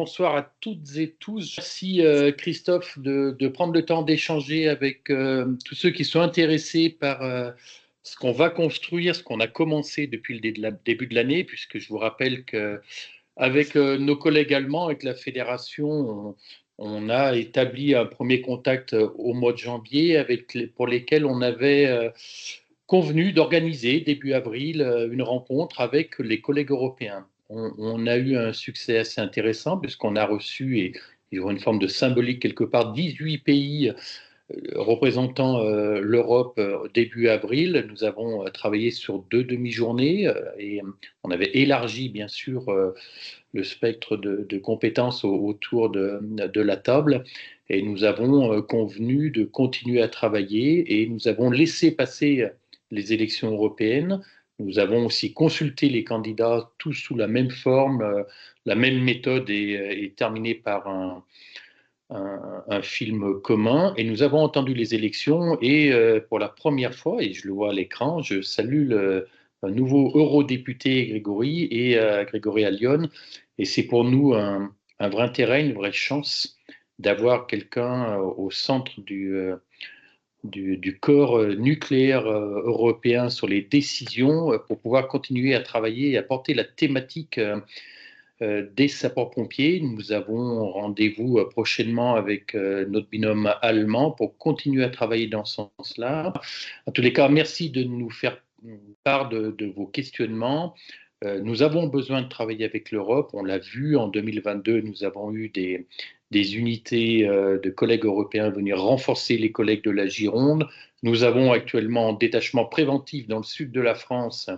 bonsoir à toutes et tous. Merci Christophe de prendre le temps d'échanger avec tous ceux qui sont intéressés par ce qu'on va construire, ce qu'on a commencé depuis le début de l'année, puisque je vous rappelle qu'avec nos collègues allemands, avec la fédération, on a établi un premier contact au mois de janvier pour lesquels on avait convenu d'organiser début avril une rencontre avec les collègues européens. On a eu un succès assez intéressant puisqu'on a reçu, et ils ont une forme de symbolique quelque part, 18 pays représentant l'Europe début avril. Nous avons travaillé sur 2 demi-journées et on avait élargi bien sûr le spectre de compétences autour de la table et nous avons convenu de continuer à travailler et nous avons laissé passer les élections européennes. Nous avons aussi consulté les candidats tous sous la même forme, la même méthode est terminée par un film commun et nous avons entendu les élections et pour la première fois, et je le vois à l'écran, je salue un nouveau eurodéputé Grégory et Grégory Allione et c'est pour nous un vrai intérêt, une vraie chance d'avoir quelqu'un au centre du corps nucléaire européen sur les décisions pour pouvoir continuer à travailler et à porter la thématique des sapeurs-pompiers. Nous avons rendez-vous prochainement avec notre binôme allemand pour continuer à travailler dans ce sens-là. En tous les cas, merci de nous faire part de vos questionnements. Nous avons besoin de travailler avec l'Europe. On l'a vu en 2022, nous avons eu des unités de collègues européens venir renforcer les collègues de la Gironde. Nous avons actuellement en détachement préventif dans le sud de la France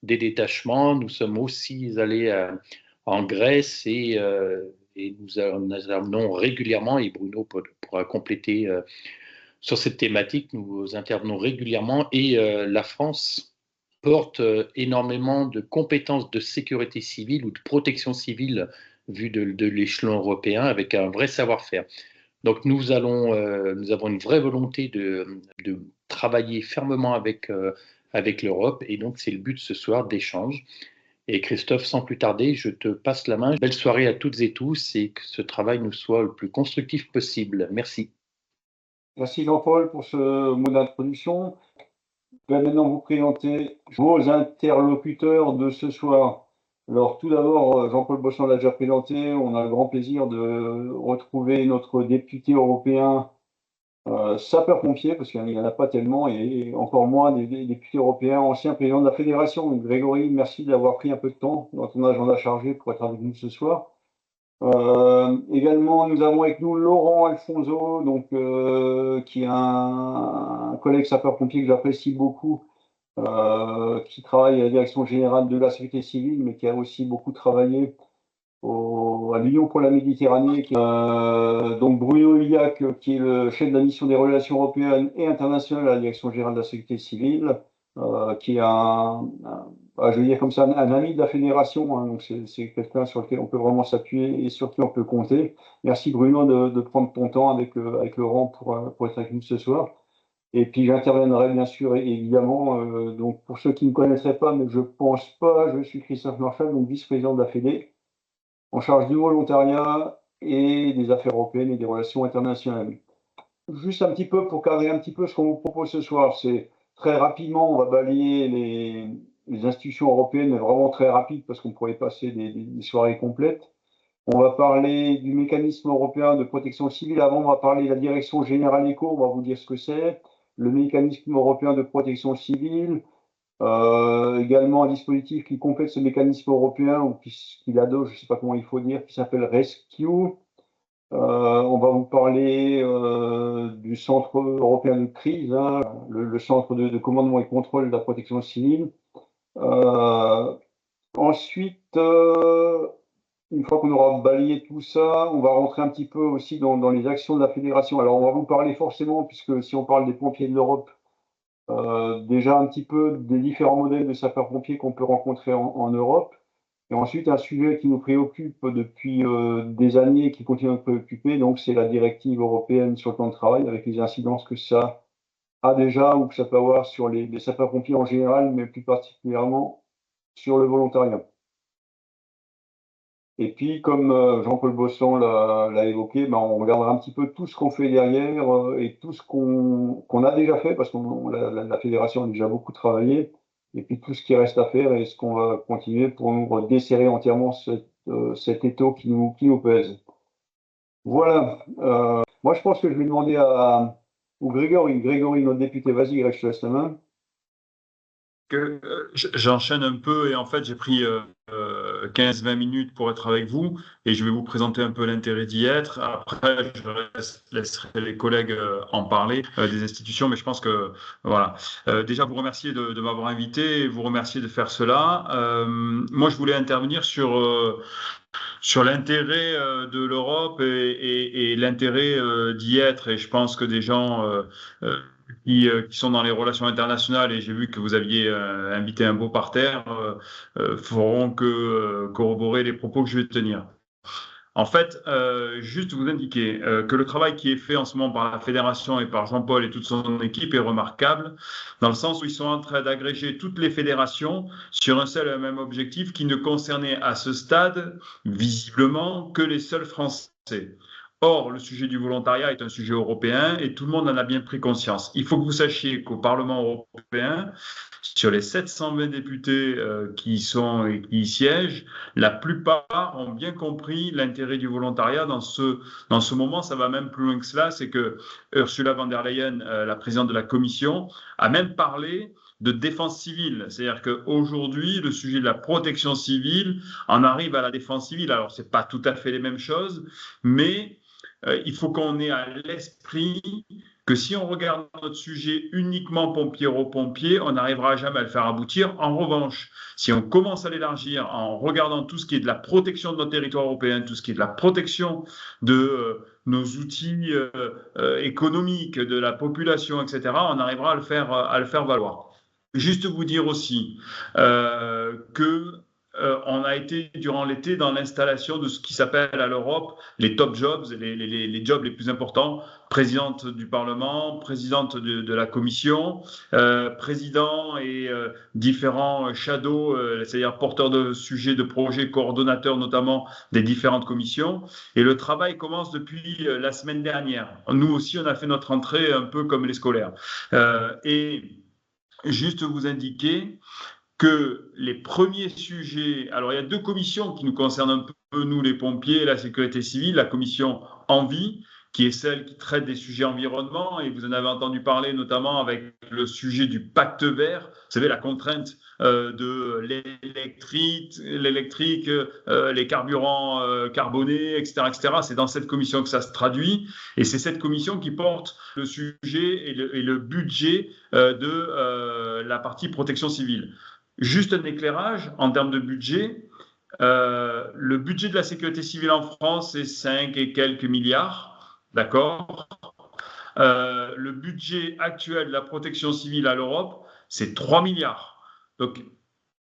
des détachements. Nous sommes aussi allés en Grèce et nous amenons régulièrement, et Bruno pourra compléter sur cette thématique, nous intervenons régulièrement et la France porte énormément de compétences de sécurité civile ou de protection civile vu de l'échelon européen avec un vrai savoir-faire. Donc nous avons une vraie volonté de travailler fermement avec l'Europe et donc c'est le but ce soir d'échange. Et Christophe, sans plus tarder, je te passe la main. Belle soirée à toutes et tous et que ce travail nous soit le plus constructif possible. Merci. Merci Jean-Paul pour ce mot d'introduction. Je vais maintenant vous présenter vos interlocuteurs de ce soir. Alors tout d'abord, Jean-Paul Bossan l'a déjà présenté, on a le grand plaisir de retrouver notre député européen sapeur-pompier, parce qu'il n'y en a pas tellement, et encore moins des députés européens, ancien président de la fédération. Donc, Grégory, merci d'avoir pris un peu de temps dans ton agenda chargé pour être avec nous ce soir. Également, nous avons avec nous Laurent Alfonso, donc, qui est un collègue sapeur-pompier que j'apprécie beaucoup, qui travaille à la Direction générale de la sécurité civile, mais qui a aussi beaucoup travaillé à l'Union pour la Méditerranée. Donc Bruno Illac, qui est le chef de la mission des relations européennes et internationales à la Direction générale de la sécurité civile, qui est je vais dire comme ça, un ami de la fédération, hein, donc c'est quelqu'un sur lequel on peut vraiment s'appuyer et sur qui on peut compter. Merci Bruno de prendre ton temps avec Laurent pour être avec nous ce soir. Et puis j'interviendrai bien sûr évidemment, donc pour ceux qui ne connaîtraient pas, mais je pense pas, je suis Christophe Marchal, donc vice-président de la Fédé, en charge du volontariat et des affaires européennes et des relations internationales. Juste un petit peu pour cadrer un petit peu ce qu'on vous propose ce soir, c'est très rapidement, on va balayer les institutions européennes, mais vraiment très rapide parce qu'on pourrait passer des soirées complètes. On va parler du mécanisme européen de protection civile. Avant, on va parler de la direction générale ECO, on va vous dire ce que c'est. Le mécanisme européen de protection civile, également un dispositif qui complète ce mécanisme européen ou qui l'adosse, je ne sais pas comment il faut dire, qui s'appelle Rescue. On va vous parler du Centre européen de crise, hein, le centre de commandement et contrôle de la protection civile. Ensuite, une fois qu'on aura balayé tout ça, on va rentrer un petit peu aussi dans les actions de la fédération. Alors, on va vous parler forcément, puisque si on parle des pompiers de l'Europe, déjà un petit peu des différents modèles de sapeurs-pompiers qu'on peut rencontrer en Europe. Et ensuite, un sujet qui nous préoccupe depuis des années et qui continue à nous préoccuper, donc c'est la directive européenne sur le temps de travail, avec les incidences que ça a déjà ou que ça peut avoir sur les sapeurs-pompiers en général, mais plus particulièrement sur le volontariat. Et puis, comme Jean-Paul Bossan l'a évoqué, ben, on regardera un petit peu tout ce qu'on fait derrière et tout ce qu'on a déjà fait, parce que la fédération a déjà beaucoup travaillé, et puis tout ce qui reste à faire et ce qu'on va continuer pour nous desserrer entièrement cet étau qui nous pèse. Voilà. Moi, je pense que je vais demander ou Grégory, notre député, vas-y, Greg, je te laisse la main. J'enchaîne un peu et en fait j'ai pris 15-20 minutes pour être avec vous et je vais vous présenter un peu l'intérêt d'y être. Après je laisserai les collègues en parler des institutions, mais je pense que voilà. Déjà vous remercier de m'avoir invité et vous remercier de faire cela. Moi je voulais intervenir sur l'intérêt de l'Europe et l'intérêt d'y être. Et je pense que des gens qui sont dans les relations internationales, et j'ai vu que vous aviez invité un beau parterre, feront que corroborer les propos que je vais tenir. En fait, juste vous indiquer que le travail qui est fait en ce moment par la fédération et par Jean-Paul et toute son équipe est remarquable, dans le sens où ils sont en train d'agréger toutes les fédérations sur un seul et un même objectif qui ne concernait à ce stade, visiblement, que les seuls Français. Or, le sujet du volontariat est un sujet européen et tout le monde en a bien pris conscience. Il faut que vous sachiez qu'au Parlement européen, sur les 720 députés qui y sont et qui y siègent, la plupart ont bien compris l'intérêt du volontariat dans ce moment. Ça va même plus loin que cela, c'est que Ursula von der Leyen, la présidente de la Commission, a même parlé de défense civile. C'est-à-dire qu'aujourd'hui, le sujet de la protection civile en arrive à la défense civile. Alors, ce n'est pas tout à fait les mêmes choses, mais il faut qu'on ait à l'esprit que si on regarde notre sujet uniquement pompier, on n'arrivera jamais à le faire aboutir. En revanche, si on commence à l'élargir en regardant tout ce qui est de la protection de notre territoire européen, tout ce qui est de la protection de nos outils économiques, de la population, etc., on arrivera à le faire valoir. Juste vous dire aussi que on a été durant l'été dans l'installation de ce qui s'appelle à l'Europe les top jobs, les jobs les plus importants, présidente du Parlement, présidente de la Commission, président et différents shadows, c'est-à-dire porteurs de sujets, de projets, coordonnateurs notamment des différentes commissions. Et le travail commence depuis la semaine dernière. Nous aussi, on a fait notre entrée un peu comme les scolaires. Et juste vous indiquer que les premiers sujets, alors il y a deux commissions qui nous concernent un peu, nous les pompiers et la sécurité civile, la commission Envie, qui est celle qui traite des sujets environnement, et vous en avez entendu parler notamment avec le sujet du pacte vert, vous savez, la contrainte de l'électrique, les carburants carbonés, etc., etc. C'est dans cette commission que ça se traduit, et c'est cette commission qui porte le sujet et le budget de la partie protection civile. Juste un éclairage en termes de budget. Le budget de la sécurité civile en France, c'est 5 et quelques milliards, d'accord. Le budget actuel de la protection civile à l'Europe, c'est 3 milliards. Donc,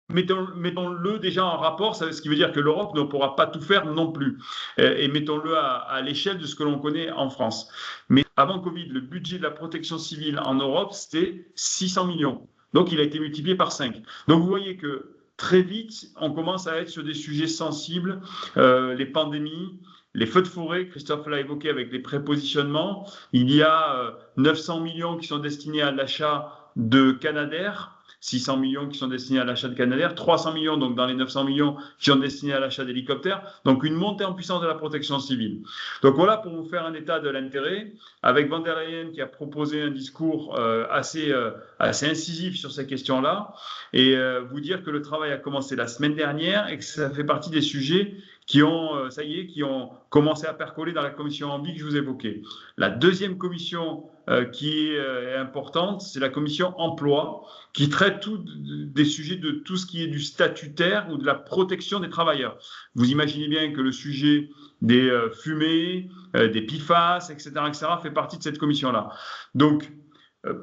mettons-le déjà en rapport, ce qui veut dire que l'Europe ne pourra pas tout faire non plus. Et mettons-le à l'échelle de ce que l'on connaît en France. Mais avant Covid, le budget de la protection civile en Europe, c'était 600 millions. Donc, il a été multiplié par 5. Donc, vous voyez que très vite, on commence à être sur des sujets sensibles, les pandémies, les feux de forêt, Christophe l'a évoqué avec les prépositionnements. Il y a 900 millions qui sont destinés à l'achat de Canadair, 600 millions qui sont destinés à l'achat de Canadair, 300 millions donc dans les 900 millions qui sont destinés à l'achat d'hélicoptères, donc une montée en puissance de la protection civile. Donc voilà pour vous faire un état de l'intérêt, avec von der Leyen qui a proposé un discours assez incisif sur ces questions-là, et vous dire que le travail a commencé la semaine dernière et que ça fait partie des sujets qui ont, qui ont commencé à percoler dans la commission Envie que je vous évoquais. La deuxième commission qui est importante, c'est la commission Emploi, qui traite des sujets de tout ce qui est du statutaire ou de la protection des travailleurs. Vous imaginez bien que le sujet des fumées, des PFAS, etc., fait partie de cette commission-là. Donc,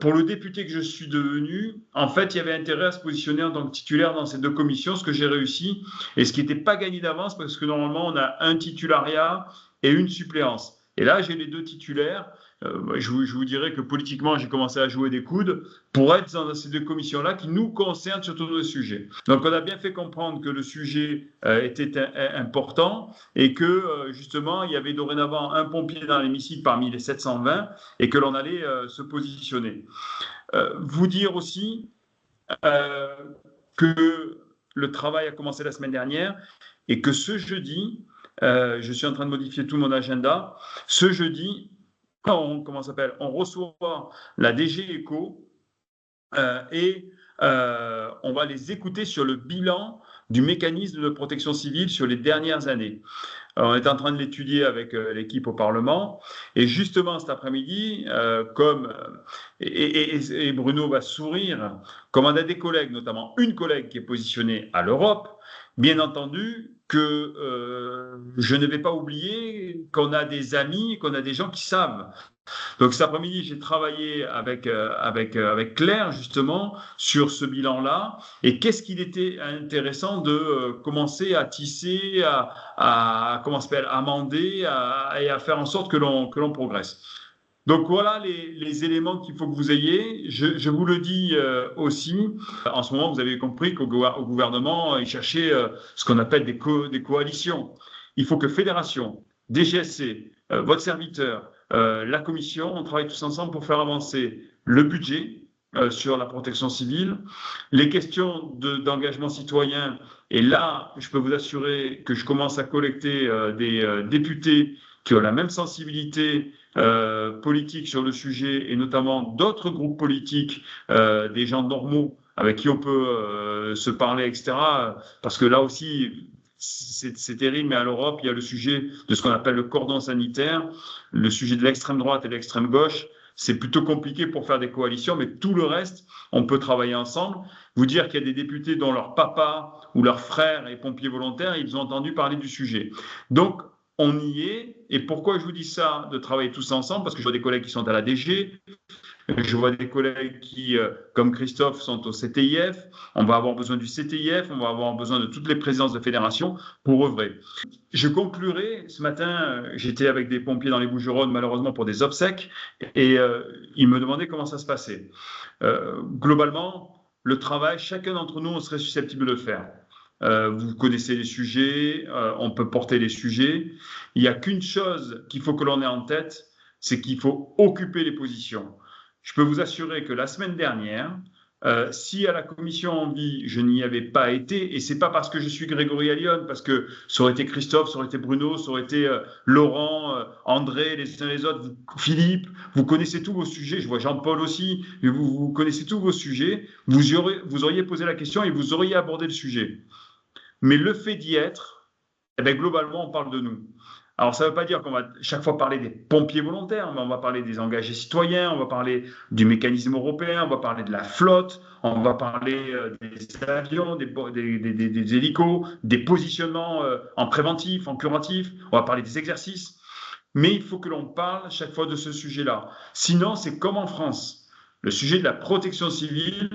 pour le député que je suis devenu, en fait, il y avait intérêt à se positionner en tant que titulaire dans ces deux commissions, ce que j'ai réussi, et ce qui n'était pas gagné d'avance, parce que normalement, on a un titulariat et une suppléance. Et là, j'ai les deux titulaires, je vous dirais que politiquement, j'ai commencé à jouer des coudes pour être dans ces deux commissions-là qui nous concernent sur tous les sujets. Donc, on a bien fait comprendre que le sujet était important et que, justement, il y avait dorénavant un pompier dans l'hémicycle parmi les 720 et que l'on allait se positionner. Vous dire aussi que le travail a commencé la semaine dernière et que ce jeudi, je suis en train de modifier tout mon agenda, ce jeudi, on reçoit la DG Eco et on va les écouter sur le bilan du mécanisme de protection civile sur les dernières années. On est en train de l'étudier avec l'équipe au Parlement. Et justement, cet après-midi, et Bruno va sourire, comme on a des collègues, notamment une collègue qui est positionnée à l'Europe, bien entendu que je ne vais pas oublier qu'on a des amis, qu'on a des gens qui savent. Donc cet après-midi, j'ai travaillé avec Claire justement sur ce bilan-là et qu'est-ce qu'il était intéressant de commencer à tisser, à amender et à faire en sorte que l'on progresse. Donc voilà les éléments qu'il faut que vous ayez. Je vous le dis aussi, en ce moment, vous avez compris qu'au gouvernement, il cherchait ce qu'on appelle des coalitions. Il faut que Fédération, DGSC, votre serviteur, la commission, on travaille tous ensemble pour faire avancer le budget sur la protection civile, les questions d'engagement citoyen. Et là, je peux vous assurer que je commence à collecter des députés qui ont la même sensibilité politique sur le sujet et notamment d'autres groupes politiques, des gens normaux avec qui on peut se parler, etc. Parce que là aussi, c'est terrible, mais à l'Europe, il y a le sujet de ce qu'on appelle le cordon sanitaire, le sujet de l'extrême droite et de l'extrême gauche. C'est plutôt compliqué pour faire des coalitions, mais tout le reste, on peut travailler ensemble. Vous dire qu'il y a des députés dont leur papa ou leur frère est pompier volontaire, ils ont entendu parler du sujet. Donc, on y est. Et pourquoi je vous dis ça, de travailler tous ensemble? Parce que je vois des collègues qui sont à la DG, je vois des collègues qui, comme Christophe, sont au CTIF. On va avoir besoin du CTIF, on va avoir besoin de toutes les présidences de fédération pour œuvrer. Je conclurai. Ce matin, j'étais avec des pompiers dans les Bouches-du-Rhône, malheureusement pour des obsèques, et ils me demandaient comment ça se passait. Globalement, le travail, chacun d'entre nous, on serait susceptible de le faire. Vous connaissez les sujets, on peut porter les sujets. Il n'y a qu'une chose qu'il faut que l'on ait en tête, c'est qu'il faut occuper les positions. Je peux vous assurer que la semaine dernière, si à la commission envie, je n'y avais pas été, et c'est pas parce que je suis Grégory Allione, parce que ça aurait été Christophe, ça aurait été Bruno, ça aurait été Laurent, André, les uns les autres, Philippe, vous connaissez tous vos sujets, je vois Jean-Paul aussi, vous connaissez tous vos sujets, vous auriez posé la question et vous auriez abordé le sujet. Mais le fait d'y être, eh bien, globalement, on parle de nous. Alors, ça ne veut pas dire qu'on va chaque fois parler des pompiers volontaires, mais on va parler des engagés citoyens, on va parler du mécanisme européen, on va parler de la flotte, on va parler des avions, des hélicos, des positionnements en préventif, en curatif, on va parler des exercices. Mais il faut que l'on parle chaque fois de ce sujet-là. Sinon, c'est comme en France. Le sujet de la protection civile,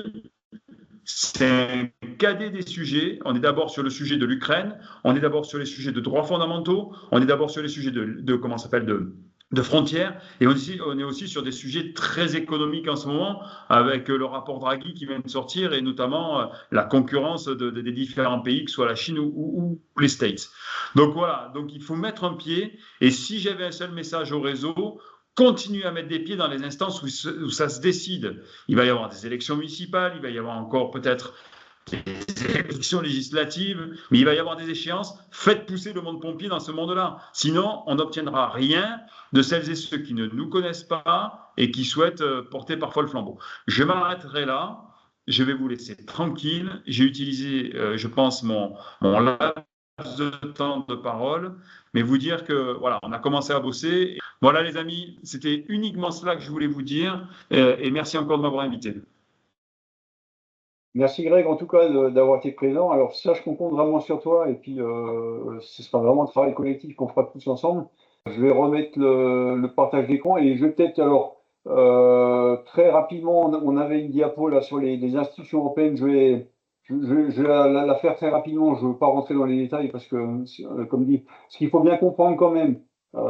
c'est un cadet des sujets. On est d'abord sur le sujet de l'Ukraine, on est d'abord sur les sujets de droits fondamentaux, on est d'abord sur les sujets de frontières, et on est aussi sur des sujets très économiques en ce moment, avec le rapport Draghi qui vient de sortir, et notamment la concurrence des différents pays, que ce soit la Chine ou les States. Donc voilà, donc il faut mettre un pied, et si j'avais un seul message au réseau, continuer à mettre des pieds dans les instances où ça se décide. Il va y avoir des élections municipales, il va y avoir encore peut-être des élections législatives, mais il va y avoir des échéances. Faites pousser le monde pompier dans ce monde-là. Sinon, on n'obtiendra rien de celles et ceux qui ne nous connaissent pas et qui souhaitent porter parfois le flambeau. Je m'arrêterai là. Je vais vous laisser tranquille. J'ai utilisé, je pense, mon laps de temps de parole, mais vous dire que voilà, on a commencé à bosser. Voilà les amis, c'était uniquement cela que je voulais vous dire, et merci encore de m'avoir invité. Merci Greg, en tout cas, d'avoir été présent. Alors sache qu'on compte vraiment sur toi, et puis ce sera vraiment un travail collectif qu'on fera tous ensemble. Je vais remettre le partage d'écran, et je vais peut-être, alors, très rapidement, on avait une diapo là sur les institutions européennes. Je vais la faire très rapidement. Je ne veux pas rentrer dans les détails parce que, comme dit, ce qu'il faut bien comprendre quand même, c'est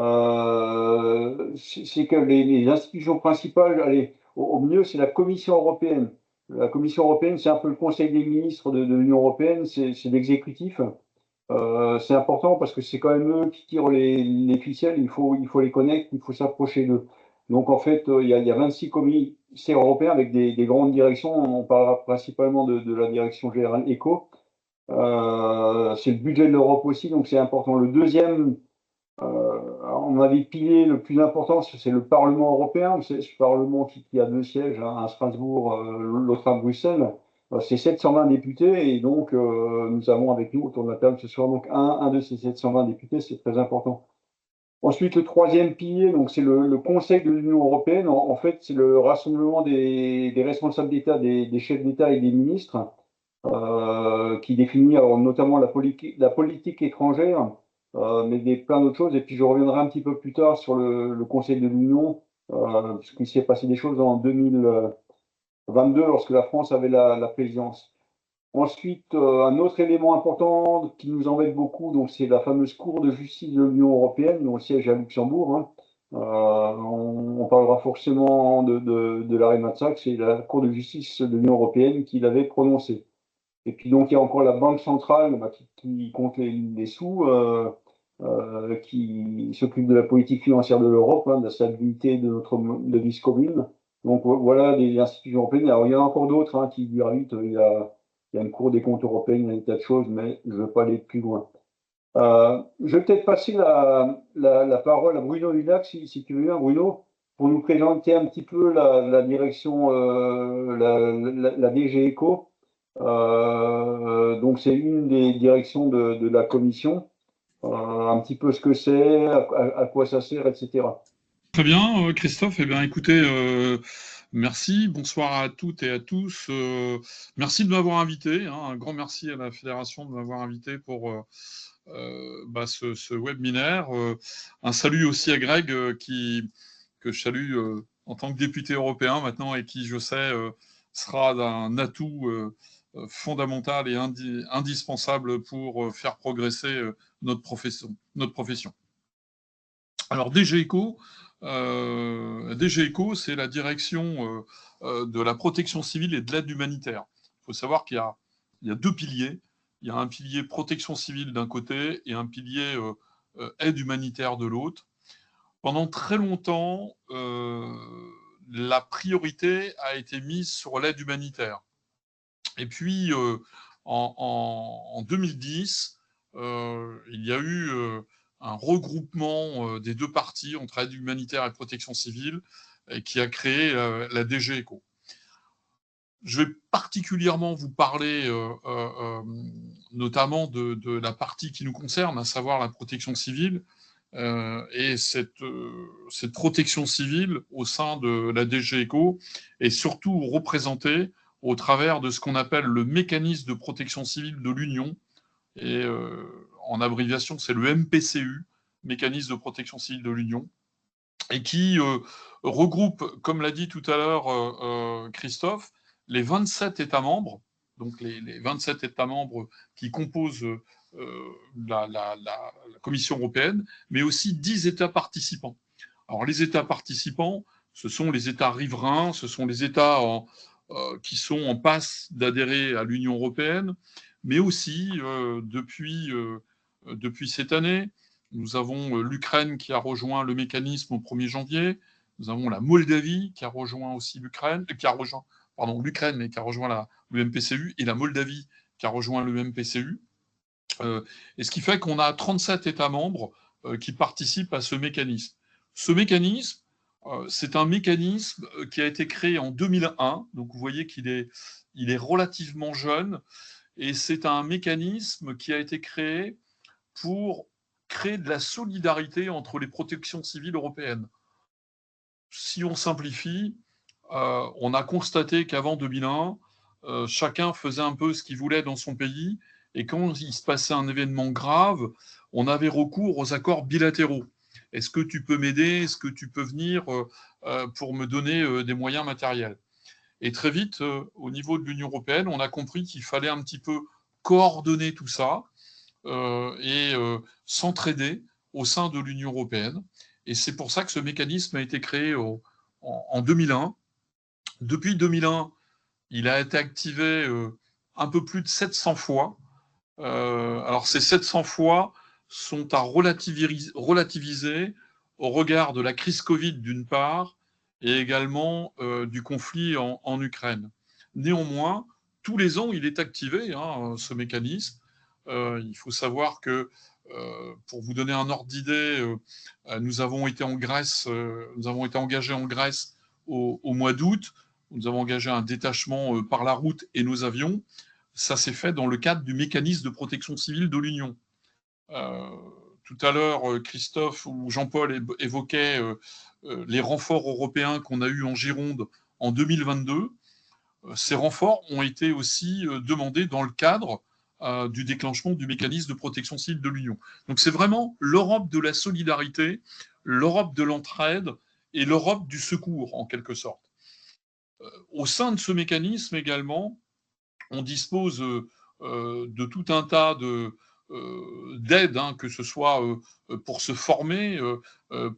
que les institutions principales, allez, au mieux, c'est la Commission européenne. La Commission européenne, c'est un peu le Conseil des ministres de l'Union européenne, c'est l'exécutif. C'est important parce que c'est quand même eux qui tirent les ficelles, il faut les connaître, il faut s'approcher d'eux. Donc en fait, il y a 26 commissaires européens avec des grandes directions. On parlera principalement de la direction générale ECO. C'est le budget de l'Europe aussi, donc c'est important. Le deuxième, à mon avis, pilier le plus important, c'est le Parlement européen. C'est ce Parlement qui a 2 sièges, un à Strasbourg, l'autre à Bruxelles. C'est 720 députés et donc nous avons avec nous autour de la table ce soir donc un de ces 720 députés, c'est très important. Ensuite, le troisième pilier, donc c'est le Conseil de l'Union européenne. En fait, c'est le rassemblement des responsables d'État, des chefs d'État et des ministres, qui définit alors, notamment la politique étrangère, mais plein d'autres choses. Et puis, je reviendrai un petit peu plus tard sur le Conseil de l'Union, puisqu'il s'est passé des choses en 2022 lorsque la France avait la présidence. Ensuite, un autre élément important qui nous embête beaucoup, donc c'est la fameuse Cour de justice de l'Union européenne, dont le siège est à Luxembourg, hein. On parlera forcément de l'arrêt Matzak, c'est la Cour de justice de l'Union européenne qui l'avait prononcé. Et puis donc il y a encore la Banque centrale qui compte les sous, qui s'occupe de la politique financière de l'Europe, hein, de la stabilité de notre devise commune. Donc voilà des institutions européennes. Alors il y en a encore d'autres, hein, qui gravitent. Il y a une Cour des comptes européenne, il y a des tas de choses, mais je ne veux pas aller plus loin. Je vais peut-être passer la parole à Bruno Villac, si tu veux bien, Bruno, pour nous présenter un petit peu la direction, la DG ECO. Donc c'est une des directions de la commission. Un petit peu ce que c'est, à quoi ça sert, etc. Très bien, Christophe. Eh bien, écoutez, merci. Bonsoir à toutes et à tous. Merci de m'avoir invité, hein. Un grand merci à la Fédération de m'avoir invité pour ce webinaire. Un salut aussi à Greg, que je salue en tant que député européen maintenant et qui, je sais, sera d'un atout fondamental et indispensable pour faire progresser notre profession. Alors, DG ECO, c'est la direction de la protection civile et de l'aide humanitaire. Il faut savoir qu'il y a 2 piliers. Il y a un pilier protection civile d'un côté et un pilier aide humanitaire de l'autre. Pendant très longtemps, la priorité a été mise sur l'aide humanitaire. Et puis, en 2010, il y a eu un regroupement des 2 parties entre aide humanitaire et protection civile qui a créé la DG ECO. Je vais particulièrement vous parler notamment de la partie qui nous concerne, à savoir la protection civile. Et cette protection civile au sein de la DG ECO est surtout représentée au travers de ce qu'on appelle le mécanisme de protection civile de l'Union. Et en abréviation, c'est le MPCU, mécanisme de protection civile de l'Union, et qui regroupe, comme l'a dit tout à l'heure Christophe, les 27 États membres, donc les 27 États membres qui composent la Commission européenne, mais aussi 10 États participants. Alors les États participants, ce sont les États riverains, ce sont les États qui sont en passe d'adhérer à l'Union européenne, mais aussi depuis cette année, nous avons l'Ukraine qui a rejoint le mécanisme au 1er janvier, nous avons la Moldavie qui a rejoint aussi l'Ukraine, mais qui a rejoint le MPCU, et la Moldavie qui a rejoint le MPCU. Et ce qui fait qu'on a 37 États membres qui participent à ce mécanisme. Ce mécanisme, c'est un mécanisme qui a été créé en 2001, donc vous voyez qu'il est relativement jeune, et c'est un mécanisme qui a été créé pour créer de la solidarité entre les protections civiles européennes. Si on simplifie, on a constaté qu'avant 2001, chacun faisait un peu ce qu'il voulait dans son pays, et quand il se passait un événement grave, on avait recours aux accords bilatéraux. Est-ce que tu peux m'aider? Est-ce que tu peux venir pour me donner des moyens matériels? Et très vite, au niveau de l'Union européenne, on a compris qu'il fallait un petit peu coordonner tout ça et s'entraider au sein de l'Union européenne. Et c'est pour ça que ce mécanisme a été créé en 2001. Depuis 2001, il a été activé un peu plus de 700 fois. Alors ces 700 fois sont à relativiser au regard de la crise Covid d'une part et également du conflit en Ukraine. Néanmoins, tous les ans, il est activé, ce mécanisme. Il faut savoir que, pour vous donner un ordre d'idée, nous avons été en Grèce, nous avons été engagés en Grèce au mois d'août. Nous avons engagé un détachement par la route et nos avions. Ça s'est fait dans le cadre du mécanisme de protection civile de l'Union. Tout à l'heure, Christophe ou Jean-Paul évoquaient les renforts européens qu'on a eus en Gironde en 2022. Ces renforts ont été aussi demandés dans le cadre du déclenchement du mécanisme de protection civile de l'Union. Donc c'est vraiment l'Europe de la solidarité, l'Europe de l'entraide et l'Europe du secours, en quelque sorte. Au sein de ce mécanisme également, on dispose de tout un tas d'aides, que ce soit pour se former,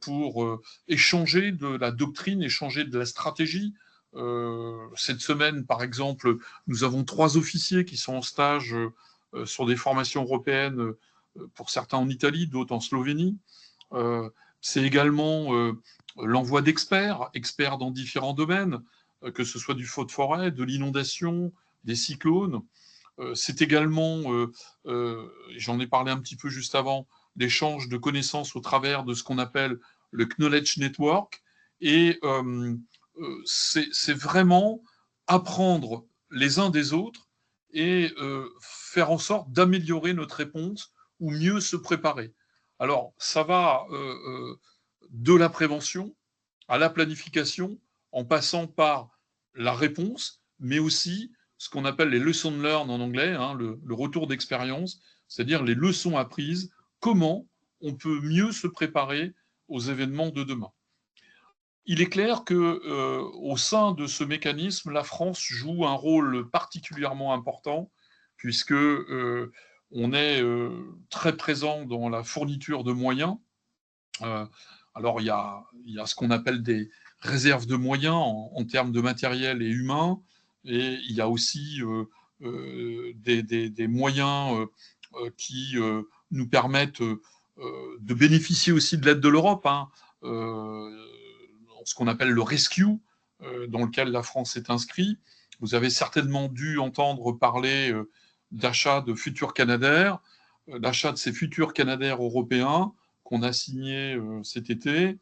pour échanger de la doctrine, échanger de la stratégie. Cette semaine, par exemple, nous avons 3 officiers qui sont en stage sur des formations européennes, pour certains en Italie, d'autres en Slovénie. C'est également l'envoi d'experts, experts dans différents domaines, que ce soit du feu de forêt, de l'inondation, des cyclones. C'est également, j'en ai parlé un petit peu juste avant, l'échange de connaissances au travers de ce qu'on appelle le Knowledge Network. Et c'est vraiment apprendre les uns des autres et faire en sorte d'améliorer notre réponse ou mieux se préparer. Alors, ça va de la prévention à la planification, en passant par la réponse, mais aussi ce qu'on appelle les lessons learned en anglais, le retour d'expérience, c'est-à-dire les leçons apprises, comment on peut mieux se préparer aux événements de demain. Il est clair que au sein de ce mécanisme, la France joue un rôle particulièrement important, puisque on est très présent dans la fourniture de moyens. Alors il y a ce qu'on appelle des réserves de moyens en termes de matériel et humain, et il y a aussi des moyens qui nous permettent de bénéficier aussi de l'aide de l'Europe, ce qu'on appelle le rescue, dans lequel la France est inscrite. Vous avez certainement dû entendre parler d'achat de futurs Canadair. L'achat de ces futurs Canadair européens qu'on a signés cet été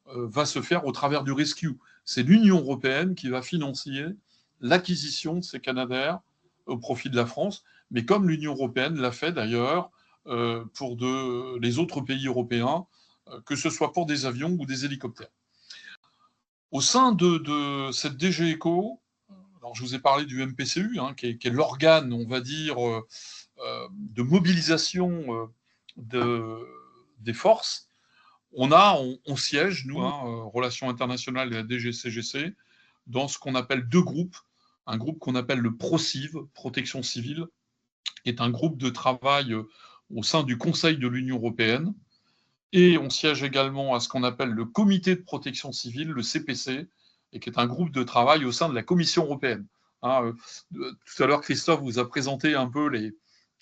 va se faire au travers du rescue. C'est l'Union européenne qui va financer l'acquisition de ces Canadair au profit de la France, mais comme l'Union européenne l'a fait d'ailleurs pour les autres pays européens, que ce soit pour des avions ou des hélicoptères. Au sein de cette DG ECO, alors je vous ai parlé du MPCU, qui est l'organe, on va dire, de mobilisation des forces. On siège, nous, Relations internationales et la DGCGC, dans ce qu'on appelle 2 groupes. Un groupe qu'on appelle le PROCIV, Protection Civile, qui est un groupe de travail au sein du Conseil de l'Union européenne. Et on siège également à ce qu'on appelle le Comité de protection civile, le CPC, et qui est un groupe de travail au sein de la Commission européenne. Tout à l'heure, Christophe vous a présenté un peu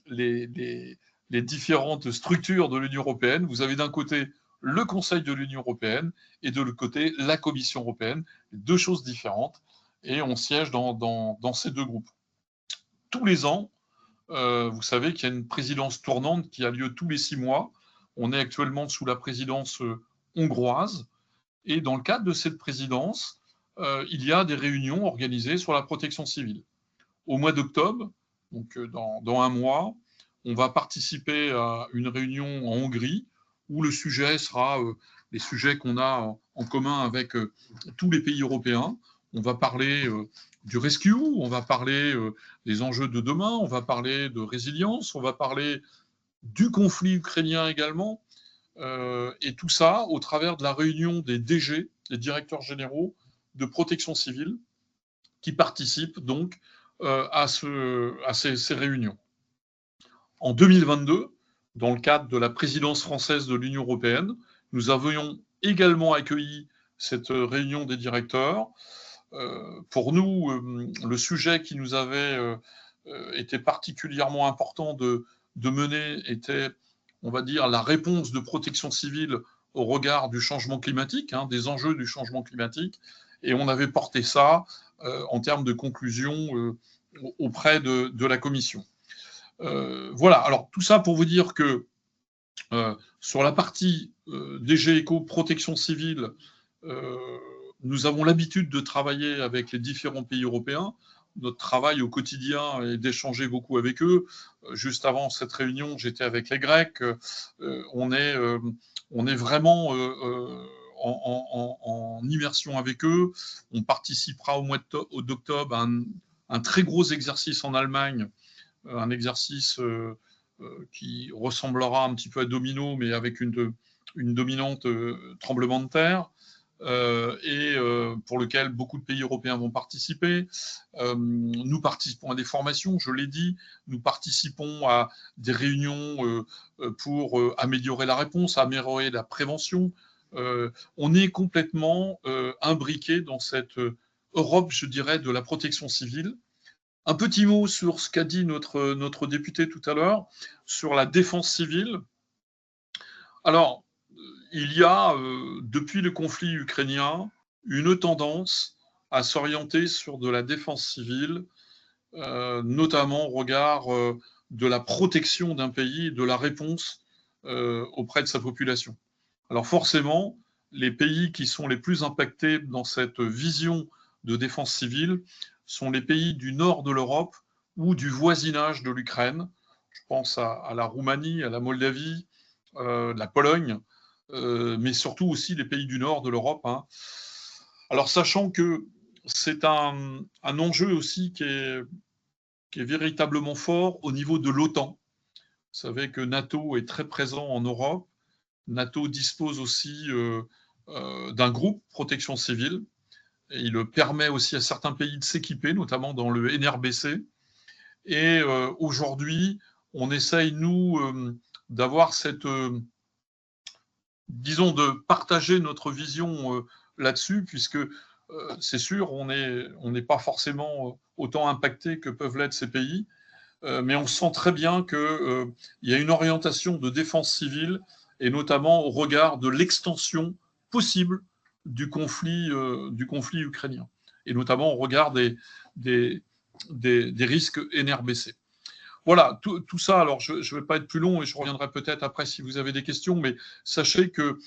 les différentes structures de l'Union européenne. Vous avez d'un côté le Conseil de l'Union européenne et de l'autre côté la Commission européenne, 2 choses différentes, et on siège dans ces 2 groupes. Tous les ans, vous savez qu'il y a une présidence tournante qui a lieu tous les 6 mois. On est actuellement sous la présidence hongroise, et dans le cadre de cette présidence, il y a des réunions organisées sur la protection civile. Au mois d'octobre, donc dans un mois, on va participer à une réunion en Hongrie où le sujet sera les sujets qu'on a en commun avec tous les pays européens. On va parler du rescue, on va parler des enjeux de demain, on va parler de résilience, on va parler du conflit ukrainien également, et tout ça au travers de la réunion des DG, des directeurs généraux de protection civile, qui participent donc à ces réunions. En 2022, dans le cadre de la présidence française de l'Union européenne. Nous avions également accueilli cette réunion des directeurs. Pour nous, le sujet qui nous avait été particulièrement important de mener était, on va dire, la réponse de protection civile au regard du changement climatique, des enjeux du changement climatique, et on avait porté ça en termes de conclusion auprès de la Commission. Voilà, alors tout ça pour vous dire que sur la partie DG Eco, protection civile, nous avons l'habitude de travailler avec les différents pays européens. Notre travail au quotidien est d'échanger beaucoup avec eux. Juste avant cette réunion, j'étais avec les Grecs. On est vraiment en immersion avec eux. On participera au mois d'octobre à un très gros exercice en Allemagne, un exercice qui ressemblera un petit peu à Domino, mais avec une dominante tremblement de terre. Pour lequel beaucoup de pays européens vont participer. Nous participons à des formations, je l'ai dit, nous participons à des réunions pour améliorer la réponse, améliorer la prévention. On est complètement imbriqué dans cette Europe, je dirais, de la protection civile. Un petit mot sur ce qu'a dit notre député tout à l'heure, sur la défense civile. Alors, il y a, depuis le conflit ukrainien, une tendance à s'orienter sur de la défense civile, notamment au regard de la protection d'un pays et de la réponse auprès de sa population. Alors forcément, les pays qui sont les plus impactés dans cette vision de défense civile sont les pays du nord de l'Europe ou du voisinage de l'Ukraine. Je pense à la Roumanie, à la Moldavie, la Pologne, mais surtout aussi les pays du nord de l'Europe. Alors, sachant que c'est un enjeu aussi qui est véritablement fort au niveau de l'OTAN. Vous savez que NATO est très présent en Europe. NATO dispose aussi d'un groupe protection civile. Et il permet aussi à certains pays de s'équiper, notamment dans le NRBC. Et aujourd'hui, on essaye, nous, d'avoir cette... disons, de partager notre vision là-dessus, puisque c'est sûr, on n'est pas forcément autant impacté que peuvent l'être ces pays, mais on sent très bien qu'il y a une orientation de défense civile, et notamment au regard de l'extension possible du conflit ukrainien, et notamment au regard des risques NRBC. Voilà, tout ça, alors je ne vais pas être plus long et je reviendrai peut-être après si vous avez des questions, mais sachez que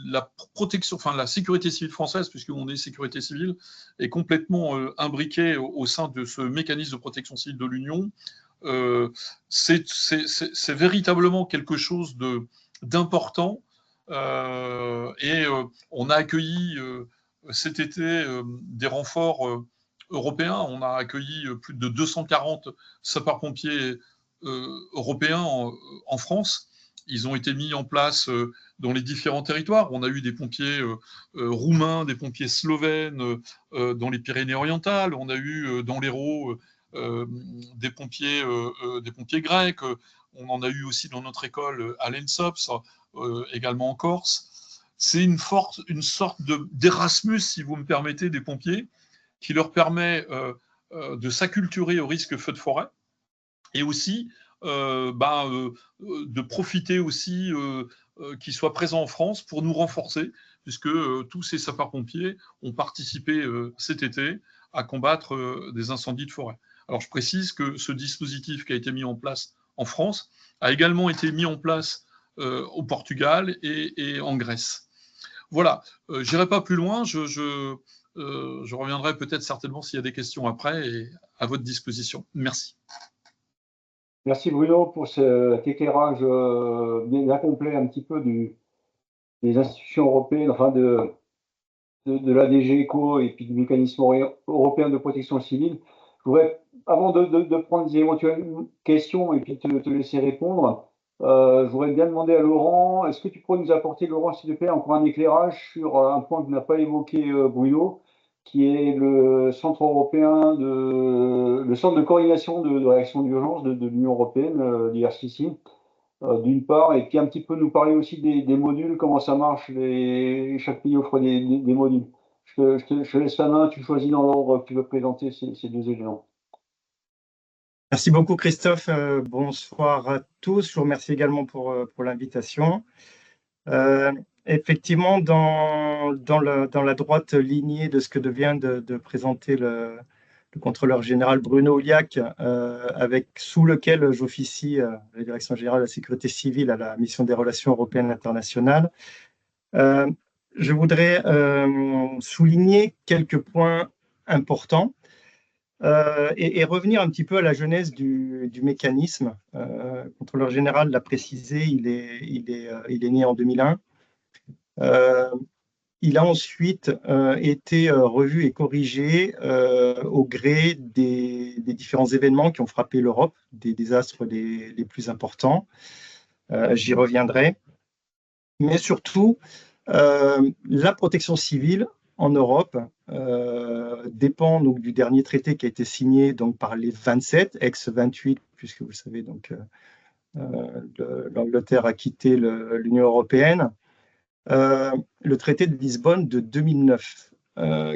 la protection, enfin la sécurité civile française, puisqu'on est sécurité civile, est complètement imbriquée au sein de ce mécanisme de protection civile de l'Union. C'est véritablement quelque chose d'important et on a accueilli cet été des renforts européens. On a accueilli plus de 240 sapeurs-pompiers européens en France. Ils ont été mis en place dans les différents territoires. On a eu des pompiers roumains, des pompiers slovènes dans les Pyrénées-Orientales. On a eu dans l'Hérault des pompiers grecs. On en a eu aussi dans notre école à l'ENSOPS, également en Corse. C'est une sorte d'Erasmus, si vous me permettez, des pompiers, qui leur permet de s'acculturer au risque feu de forêt et aussi de profiter aussi qu'ils soient présents en France pour nous renforcer, puisque tous ces sapeurs-pompiers ont participé cet été à combattre des incendies de forêt. Alors je précise que ce dispositif qui a été mis en place en France a également été mis en place au Portugal et en Grèce. Voilà, je n'irai pas plus loin, je reviendrai peut-être certainement s'il y a des questions après et à votre disposition. Merci. Merci Bruno pour cet éclairage bien complet un petit peu des institutions européennes, enfin de la DG ECO et puis du mécanisme européen de protection civile. Je voudrais, avant de prendre des éventuelles questions et puis te laisser répondre, je voudrais bien demander à Laurent, est-ce que tu pourrais nous apporter, Laurent, s'il te plaît, encore un éclairage sur un point que n'a pas évoqué Bruno, qui est le centre européen le centre de coordination de réaction d'urgence de l'Union européenne, l'IRCC, d'une part, et puis un petit peu nous parler aussi des modules, comment ça marche, chaque pays offre des modules. Je te laisse la main, tu choisis dans l'ordre que tu veux présenter ces deux éléments. Merci beaucoup Christophe, bonsoir à tous, je vous remercie également pour l'invitation. Effectivement, dans la droite lignée de ce que vient de présenter le contrôleur général Bruno Houliac, sous lequel j'officie à la Direction générale de la sécurité civile à la mission des relations européennes internationales, je voudrais souligner quelques points importants et revenir un petit peu à la genèse du mécanisme. Le contrôleur général l'a précisé, il est né en 2001. Il a ensuite été revu et corrigé au gré des différents événements qui ont frappé l'Europe, des désastres les plus importants. J'y reviendrai. Mais surtout, la protection civile en Europe dépend donc du dernier traité qui a été signé donc, par les 27, ex-28, puisque vous le savez, l'Angleterre a quitté l'Union européenne. Le traité de Lisbonne de 2009,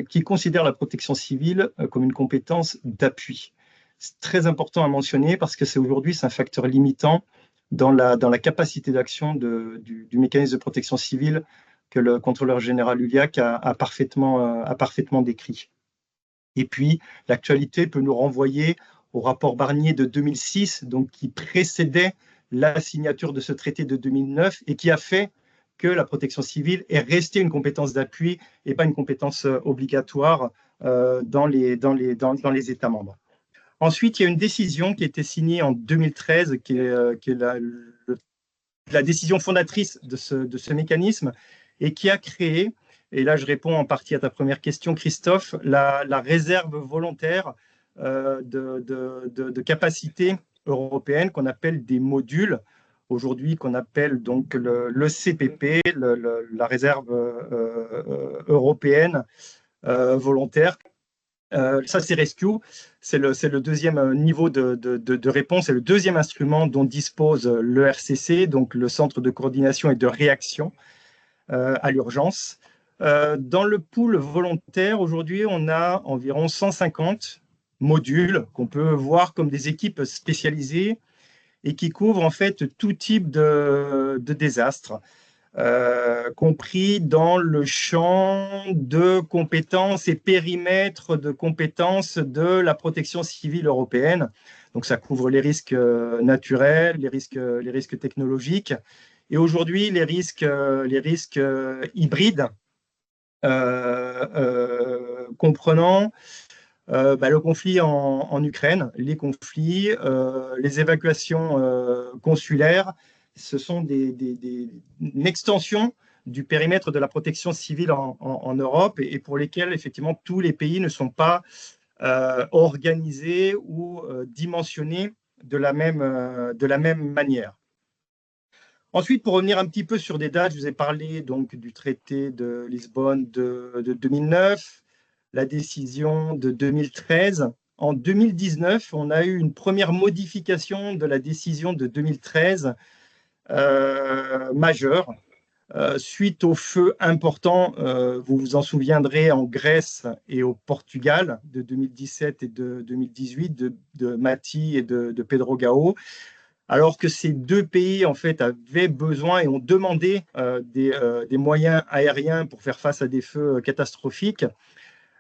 qui considère la protection civile comme une compétence d'appui. C'est très important à mentionner parce que c'est un facteur limitant dans la capacité d'action du mécanisme de protection civile que le contrôleur général Houliac a parfaitement décrit. Et puis, l'actualité peut nous renvoyer au rapport Barnier de 2006, donc qui précédait la signature de ce traité de 2009 et qui a fait que la protection civile est restée une compétence d'appui et pas une compétence obligatoire dans les États membres. Ensuite, il y a une décision qui a été signée en 2013, qui est la décision fondatrice de ce mécanisme et qui a créé, et là je réponds en partie à ta première question Christophe, la réserve volontaire de capacité européenne qu'on appelle des modules, aujourd'hui qu'on appelle donc le CPP, la réserve européenne volontaire. Ça, c'est Rescue, c'est le deuxième niveau de réponse, c'est le deuxième instrument dont dispose le RCC, donc le Centre de coordination et de réaction à l'urgence. Dans le pool volontaire, aujourd'hui, on a environ 150 modules qu'on peut voir comme des équipes spécialisées et qui couvrent en fait tout type de désastre, compris dans le champ de compétences et périmètres de compétences de la protection civile européenne. Donc ça couvre les risques naturels, les risques technologiques et aujourd'hui les risques hybrides, comprenant le conflit en Ukraine, les conflits, les évacuations consulaires. Ce sont une extension du périmètre de la protection civile en Europe et pour lesquels, effectivement, tous les pays ne sont pas organisés ou dimensionnés de la même manière. Ensuite, pour revenir un petit peu sur des dates, je vous ai parlé donc du traité de Lisbonne de 2009, la décision de 2013. En 2019, on a eu une première modification de la décision de 2013 majeure, suite aux feux importants, vous vous en souviendrez, en Grèce et au Portugal de 2017 et de 2018, de Mati et de Pedro Gao, alors que ces deux pays en fait avaient besoin et ont demandé des moyens aériens pour faire face à des feux catastrophiques.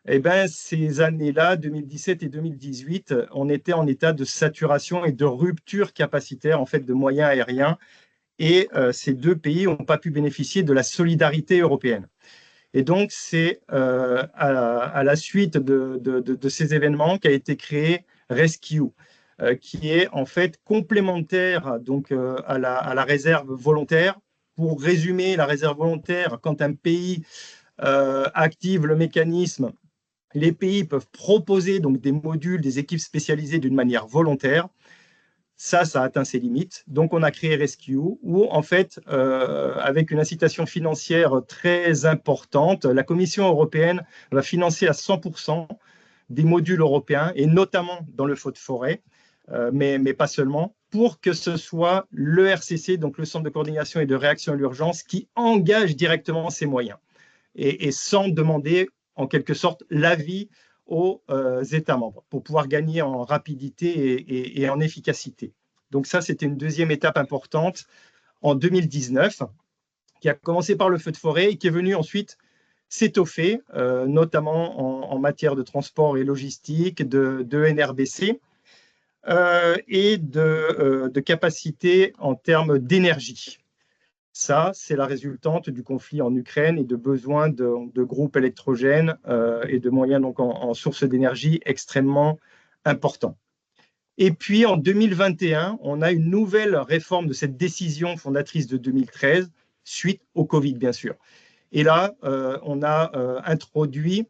Eh bien, ces années-là, 2017 et 2018, on était en état de saturation et de rupture capacitaire en fait de moyens aériens. Et ces deux pays n'ont pas pu bénéficier de la solidarité européenne. Et donc, c'est à la suite de ces événements qu'a été créé Rescue, qui est en fait complémentaire donc, à la réserve volontaire. Pour résumer, la réserve volontaire, quand un pays active le mécanisme, les pays peuvent proposer donc, des modules, des équipes spécialisées d'une manière volontaire. Ça a atteint ses limites. Donc, on a créé Rescue, où, en fait, avec une incitation financière très importante, la Commission européenne va financer à 100% des modules européens, et notamment dans le feu de forêt, mais pas seulement, pour que ce soit le RCC, donc le Centre de coordination et de réaction à l'urgence, qui engage directement ces moyens, et sans demander, en quelque sorte, l'avis aux États membres, pour pouvoir gagner en rapidité et en efficacité. Donc ça, c'était une deuxième étape importante en 2019, qui a commencé par le feu de forêt et qui est venu ensuite s'étoffer, notamment en matière de transport et logistique, de NRBC, et de capacité en termes d'énergie. Ça, c'est la résultante du conflit en Ukraine et de besoins de groupes électrogènes et de moyens donc en sources d'énergie extrêmement importants. Et puis, en 2021, on a une nouvelle réforme de cette décision fondatrice de 2013, suite au Covid, bien sûr. Et là, on a introduit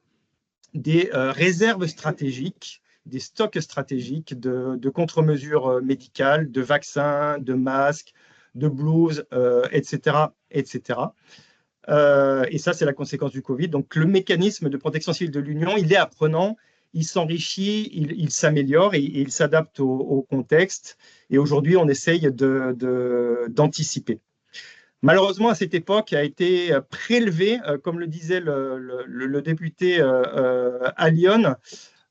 des réserves stratégiques, des stocks stratégiques de contre-mesures médicales, de vaccins, de masques, de blouses, etc., etc. Et ça, c'est la conséquence du Covid. Donc, le mécanisme de protection civile de l'Union, il est apprenant, il s'enrichit, il s'améliore et il s'adapte au contexte. Et aujourd'hui, on essaye d'anticiper. Malheureusement, à cette époque, a été prélevé, comme le disait le député à Lyon,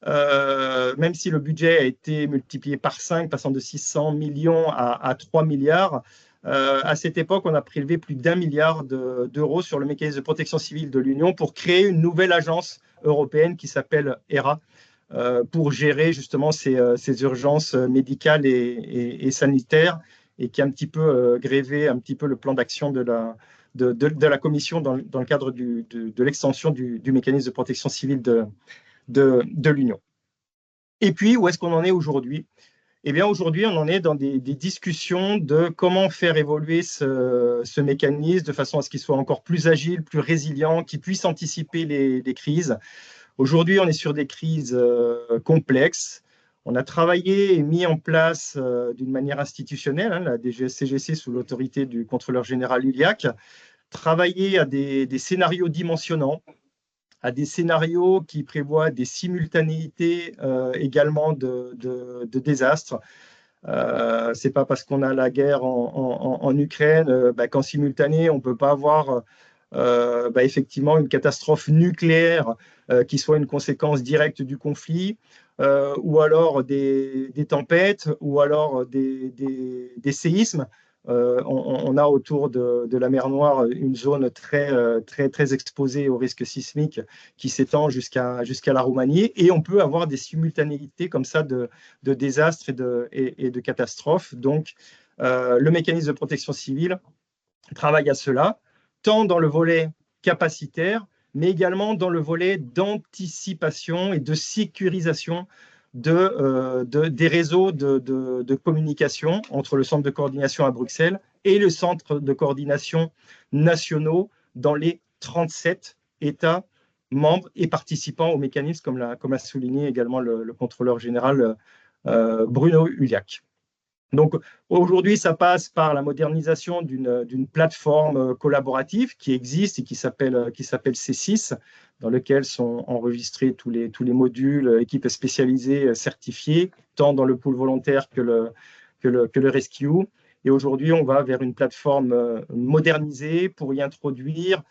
même si le budget a été multiplié par 5, passant de 600 millions à 3 milliards, à cette époque, on a prélevé plus d'1 milliard d'euros sur le mécanisme de protection civile de l'Union pour créer une nouvelle agence européenne qui s'appelle HERA, pour gérer justement ces urgences médicales et sanitaires, et qui a un petit peu grévé un petit peu le plan d'action de la Commission dans le cadre de l'extension du mécanisme de protection civile de l'Union. Et puis, où est-ce qu'on en est aujourd'hui? Eh bien, aujourd'hui, on en est dans des discussions de comment faire évoluer ce mécanisme de façon à ce qu'il soit encore plus agile, plus résilient, qu'il puisse anticiper les crises. Aujourd'hui, on est sur des crises complexes. On a travaillé et mis en place d'une manière institutionnelle, la DGSCGC sous l'autorité du contrôleur général Huliac, travailler à des scénarios dimensionnants, à des scénarios qui prévoient des simultanéités également de désastres. Ce n'est pas parce qu'on a la guerre en Ukraine qu'en simultané, on ne peut pas avoir effectivement une catastrophe nucléaire qui soit une conséquence directe du conflit, ou alors des tempêtes, ou alors des séismes. On a autour de la mer Noire une zone très exposée au risque sismique qui s'étend jusqu'à la Roumanie, et on peut avoir des simultanéités comme ça de désastres et de catastrophes. Donc, le mécanisme de protection civile travaille à cela, tant dans le volet capacitaire, mais également dans le volet d'anticipation et de sécurisation des réseaux de communication entre le centre de coordination à Bruxelles et le centre de coordination nationaux dans les 37 États membres et participants au mécanisme, comme l'a souligné également le contrôleur général Bruno Huliac. Donc aujourd'hui, ça passe par la modernisation d'une plateforme collaborative qui existe et qui s'appelle C6, dans lequel sont enregistrés tous les modules, équipes spécialisées certifiées, tant dans le pool volontaire que le rescue. Et aujourd'hui, on va vers une plateforme modernisée pour y introduire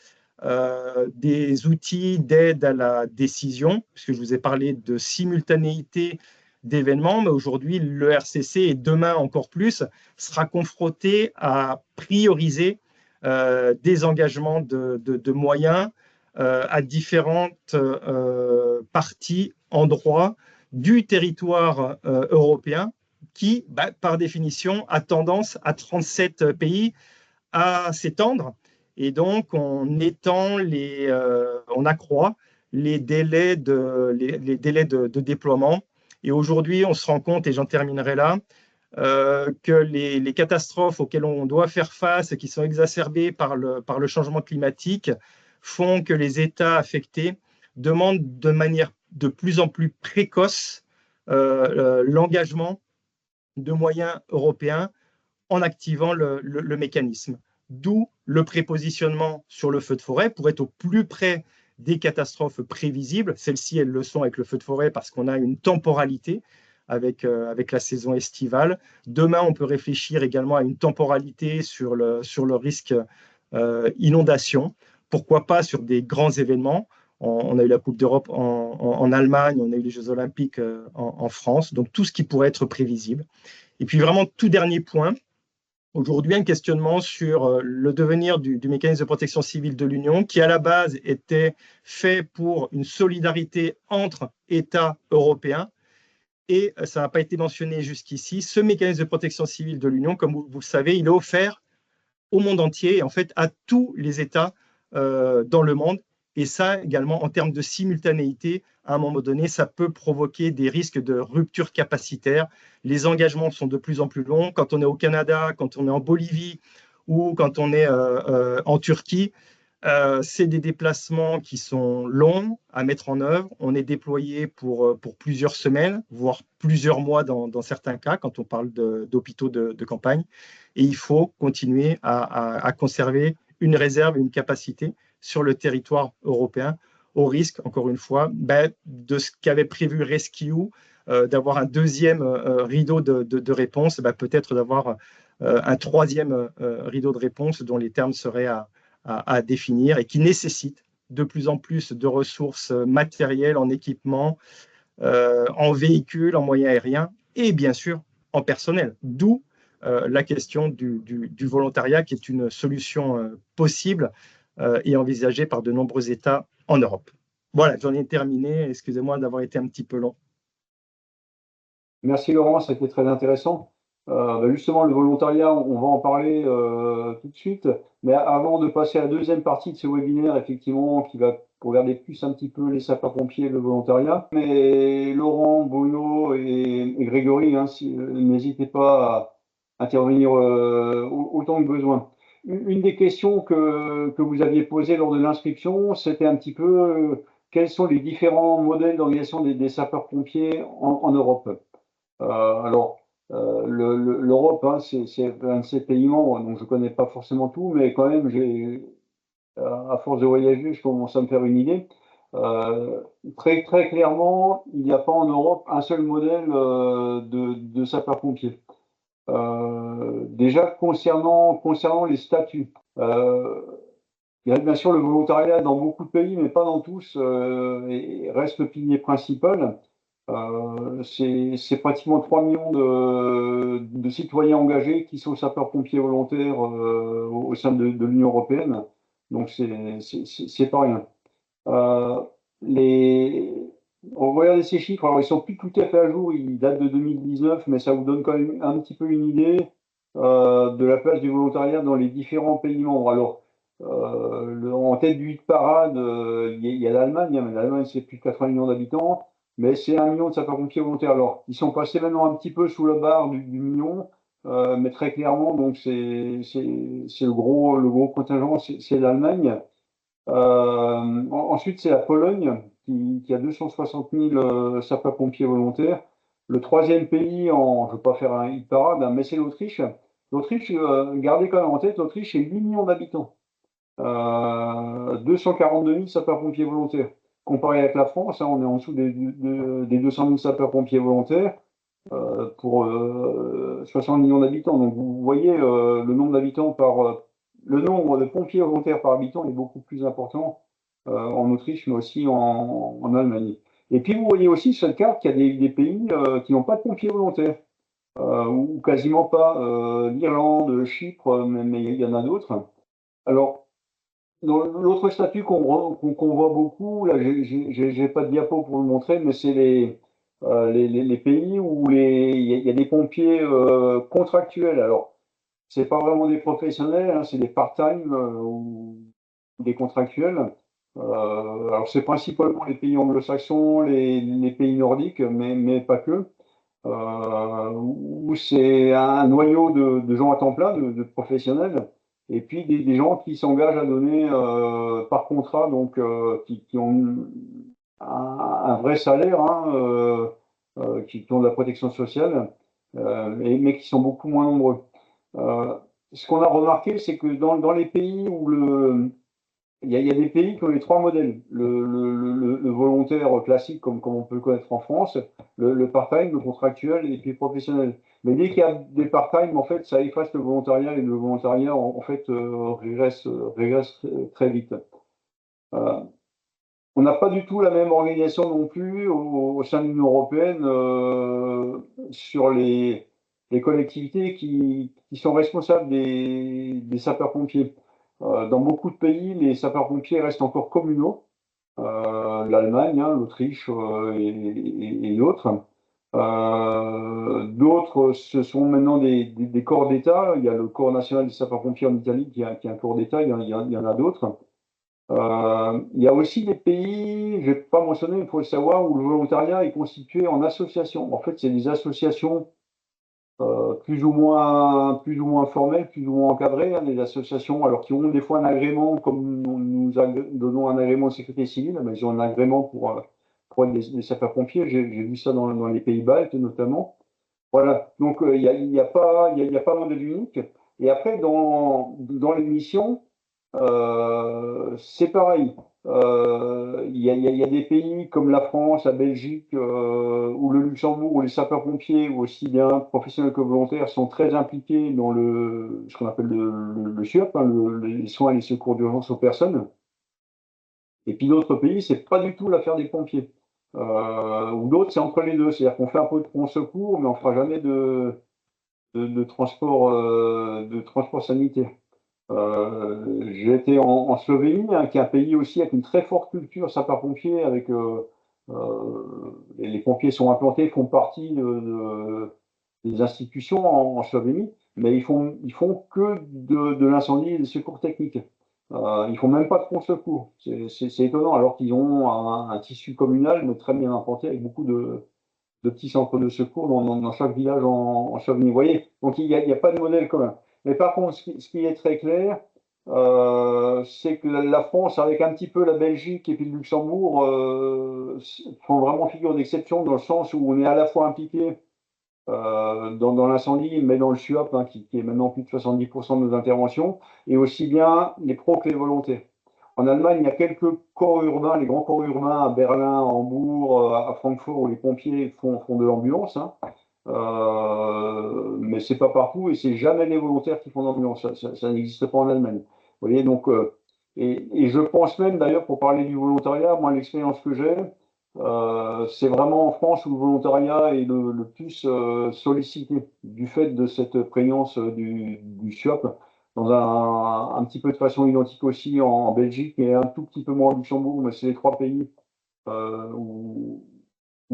des outils d'aide à la décision, puisque je vous ai parlé de simultanéité d'événements, mais aujourd'hui, le RCC, et demain encore plus, sera confronté à prioriser des engagements de moyens à différentes parties, endroits du territoire européen, qui, par définition, a tendance à 37 pays à s'étendre. Et donc, on accroît les délais de déploiement. Et aujourd'hui, on se rend compte, et j'en terminerai là, que les catastrophes auxquelles on doit faire face, qui sont exacerbées par le changement climatique, font que les États affectés demandent de manière de plus en plus précoce l'engagement de moyens européens en activant le mécanisme. D'où le prépositionnement sur le feu de forêt pour être au plus près des catastrophes prévisibles. Celles-ci, elles le sont avec le feu de forêt parce qu'on a une temporalité avec la saison estivale. Demain, on peut réfléchir également à une temporalité sur le risque inondation. Pourquoi pas sur des grands événements. On a eu la Coupe d'Europe en Allemagne, on a eu les Jeux Olympiques en France, donc tout ce qui pourrait être prévisible. Et puis vraiment, tout dernier point, aujourd'hui, un questionnement sur le devenir du mécanisme de protection civile de l'Union, qui à la base était fait pour une solidarité entre États européens, et ça n'a pas été mentionné jusqu'ici. Ce mécanisme de protection civile de l'Union, comme vous le savez, il est offert au monde entier, et en fait à tous les États dans le monde. Et ça, également, en termes de simultanéité, à un moment donné, ça peut provoquer des risques de rupture capacitaire. Les engagements sont de plus en plus longs. Quand on est au Canada, quand on est en Bolivie ou quand on est en Turquie, c'est des déplacements qui sont longs à mettre en œuvre. On est déployé pour plusieurs semaines, voire plusieurs mois dans certains cas, quand on parle d'hôpitaux de campagne. Et il faut continuer à conserver une réserve, une capacité sur le territoire européen, au risque, encore une fois, de ce qu'avait prévu Rescue, d'avoir un deuxième rideau de réponse, peut-être d'avoir un troisième rideau de réponse dont les termes seraient à définir et qui nécessite de plus en plus de ressources matérielles, en équipement, en véhicules, en moyens aériens et bien sûr en personnel. D'où la question du volontariat qui est une solution possible et envisagée par de nombreux États en Europe. Voilà, j'en ai terminé. Excusez-moi d'avoir été un petit peu long. Merci Laurent, ça a été très intéressant. Justement, le volontariat, on va en parler tout de suite. Mais avant de passer à la deuxième partie de ce webinaire, effectivement, qui va regarder plus un petit peu les sapeurs-pompiers et le volontariat. Mais Laurent, Bruno et Grégory, n'hésitez pas à intervenir autant que besoin. Une des questions que vous aviez posées lors de l'inscription, c'était un petit peu quels sont les différents modèles d'organisation des sapeurs-pompiers en Europe. L'Europe, c'est un de ces pays membres, donc je ne connais pas forcément tout, mais quand même, à force de voyager, je commence à me faire une idée. Très, très clairement, il n'y a pas en Europe un seul modèle de sapeur-pompier. Déjà, concernant les statuts, il y a bien sûr le volontariat dans beaucoup de pays, mais pas dans tous, et reste le pilier principal. C'est pratiquement 3 millions de citoyens engagés qui sont sapeurs-pompiers volontaires au sein de l'Union européenne. Donc, c'est pas rien. On va regarder ces chiffres. Alors, ils sont plus tout à fait à jour. Ils datent de 2019, mais ça vous donne quand même un petit peu une idée de la place du volontariat dans les différents pays membres. Alors, en tête du hit parade, il y a l'Allemagne, mais l'Allemagne, c'est plus de 80 millions d'habitants. Mais c'est 1 million de sapeurs-pompiers volontaires. Alors, ils sont passés maintenant un petit peu sous la barre du million, mais très clairement, donc c'est le gros contingent, c'est l'Allemagne. Ensuite, c'est la Pologne qui a 260 000 sapeurs-pompiers volontaires. Le troisième pays, je ne veux pas faire un hit parade, mais c'est l'Autriche. L'Autriche, gardez quand même en tête, l'Autriche, c'est 8 millions d'habitants. 242 000 sapeurs-pompiers volontaires. Comparé avec la France, on est en dessous des 200 000 sapeurs-pompiers volontaires pour 60 millions d'habitants. Donc vous voyez, le nombre de pompiers volontaires par habitant est beaucoup plus important en Autriche, mais aussi en Allemagne. Et puis vous voyez aussi sur cette carte qu'il y a des pays qui n'ont pas de pompiers volontaires, ou quasiment pas. L'Irlande, Chypre, mais il y en a d'autres. Alors, l'autre statut qu'on voit beaucoup, là, j'ai pas de diapo pour vous montrer, mais c'est les pays où il y a des pompiers contractuels. Alors, c'est pas vraiment des professionnels, c'est des part-time ou des contractuels. Alors, c'est principalement les pays anglo-saxons, les pays nordiques, mais pas que. Où c'est un noyau de gens à temps plein, de professionnels. Et puis des gens qui s'engagent à donner par contrat, donc qui ont un vrai salaire, qui ont de la protection sociale mais qui sont beaucoup moins nombreux. Ce qu'on a remarqué, c'est que dans les pays où il y a des pays qui ont les trois modèles. Le volontaire classique, comme on peut le connaître en France, le part-time, le contractuel et puis le professionnel. Mais dès qu'il y a des part-time, en fait, ça efface le volontariat et le volontariat, en fait, régresse très vite. On n'a pas du tout la même organisation non plus au sein de l'Union européenne sur les collectivités qui sont responsables des sapeurs-pompiers. Dans beaucoup de pays, les sapeurs-pompiers restent encore communaux, l'Allemagne, hein, l'Autriche et d'autres. D'autres, ce sont maintenant des corps d'État. Il y a le corps national des sapeurs-pompiers en Italie qui est un corps d'État, il y en a d'autres. Il y a aussi des pays, je ne vais pas mentionner, il faut le savoir, où le volontariat est constitué en associations. En fait, c'est des associations plus ou moins formelles, plus ou moins encadrées, hein, des associations, alors qui ont des fois un agrément, comme nous donnons un agrément de sécurité civile, mais ils ont un agrément pour être des sapeurs-pompiers. J'ai vu ça dans les pays baltes notamment. Voilà, donc il y a pas modèle unique. Et après, dans les missions, c'est pareil. Il y a des pays comme la France, la Belgique ou le Luxembourg où les sapeurs-pompiers, ou aussi bien professionnels que volontaires, sont très impliqués dans ce qu'on appelle le SUAP, hein, les soins et les secours d'urgence aux personnes. Et puis d'autres pays, c'est pas du tout l'affaire des pompiers. Ou d'autres, c'est entre les deux. C'est-à-dire qu'on fait un peu de prompt secours, mais on fera jamais de transport sanitaire. J'ai été en Slovénie, hein, qui est un pays aussi avec une très forte culture sapeur-pompier, avec les pompiers sont implantés, font partie des institutions en Slovénie, mais ils font que de l'incendie et des secours techniques. Ils font même pas de prompt secours. C'est étonnant, alors qu'ils ont un tissu communal, mais très bien implanté, avec beaucoup de petits centres de secours dans chaque village en Slovénie. Vous voyez, donc il n'y a pas de modèle commun. Mais par contre, ce qui est très clair, c'est que la France, avec un petit peu la Belgique et puis le Luxembourg, font vraiment figure d'exception dans le sens où on est à la fois impliqué dans l'incendie, mais dans le SUAP, hein, qui est maintenant plus de 70% de nos interventions, et aussi bien les pros que les volontaires. En Allemagne, il y a quelques corps urbains, les grands corps urbains à Berlin, à Hambourg, à Francfort, où les pompiers font de l'ambulance. Hein. Mais c'est pas partout et c'est jamais les volontaires qui font de l'ambulance. Ça n'existe pas en Allemagne. Vous voyez, donc, et je pense même d'ailleurs, pour parler du volontariat, moi, l'expérience que j'ai, c'est vraiment en France où le volontariat est le plus sollicité du fait de cette prégnance du SUAP, dans un petit peu de façon identique aussi en Belgique et un tout petit peu moins au Luxembourg, mais c'est les trois pays où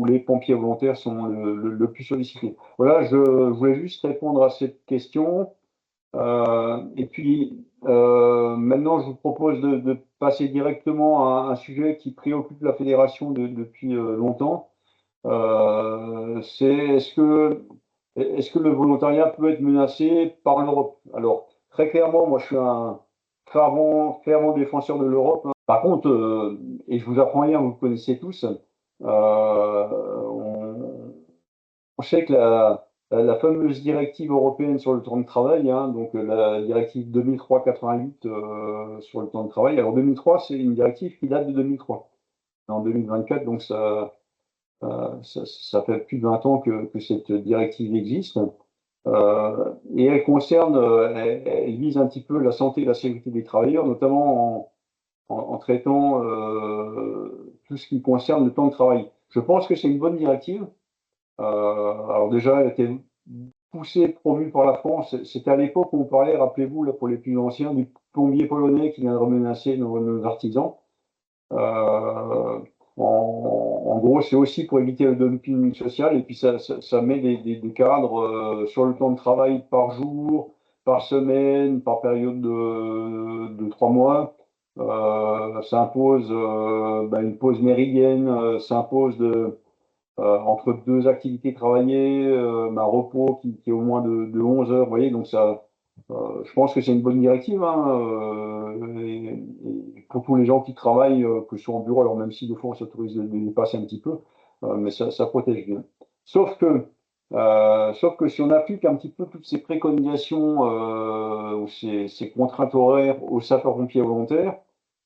les pompiers volontaires sont le plus sollicités. Voilà, je voulais juste répondre à cette question. Et puis, maintenant, je vous propose de passer directement à un sujet qui préoccupe la fédération depuis longtemps. C'est est-ce que le volontariat peut être menacé par l'Europe? Alors, très clairement, moi, je suis un fervent défenseur de l'Europe, hein. Par contre, et je vous apprends rien, vous le connaissez tous, on sait que la fameuse directive européenne sur le temps de travail, hein, donc la directive 2003-88 sur le temps de travail. Alors 2003, c'est une directive qui date de 2003. En 2024, donc ça fait plus de 20 ans que cette directive existe. Et elle concerne, elle vise un petit peu la santé et la sécurité des travailleurs, notamment en traitant tout ce qui concerne le temps de travail. Je pense que c'est une bonne directive. Alors déjà, elle a été poussée, promue par la France. C'était à l'époque où on parlait, rappelez-vous, là, pour les plus anciens, du plombier polonais qui vient de menacer nos artisans. En gros, c'est aussi pour éviter le dumping social et puis ça met des cadres sur le temps de travail par jour, par semaine, par période de 3 mois. Ça impose une pause méridienne, ça impose entre deux activités travaillées, un repos qui est au moins de 11 heures. Vous voyez, donc ça, je pense que c'est une bonne directive, hein, et pour tous les gens qui travaillent, que ce soit en bureau, alors même si des fois on s'autorise de dépasser un petit peu, mais ça protège bien. Sauf que Sauf que si on applique un petit peu toutes ces préconisations ou ces contraintes horaires aux sapeurs-pompiers volontaires,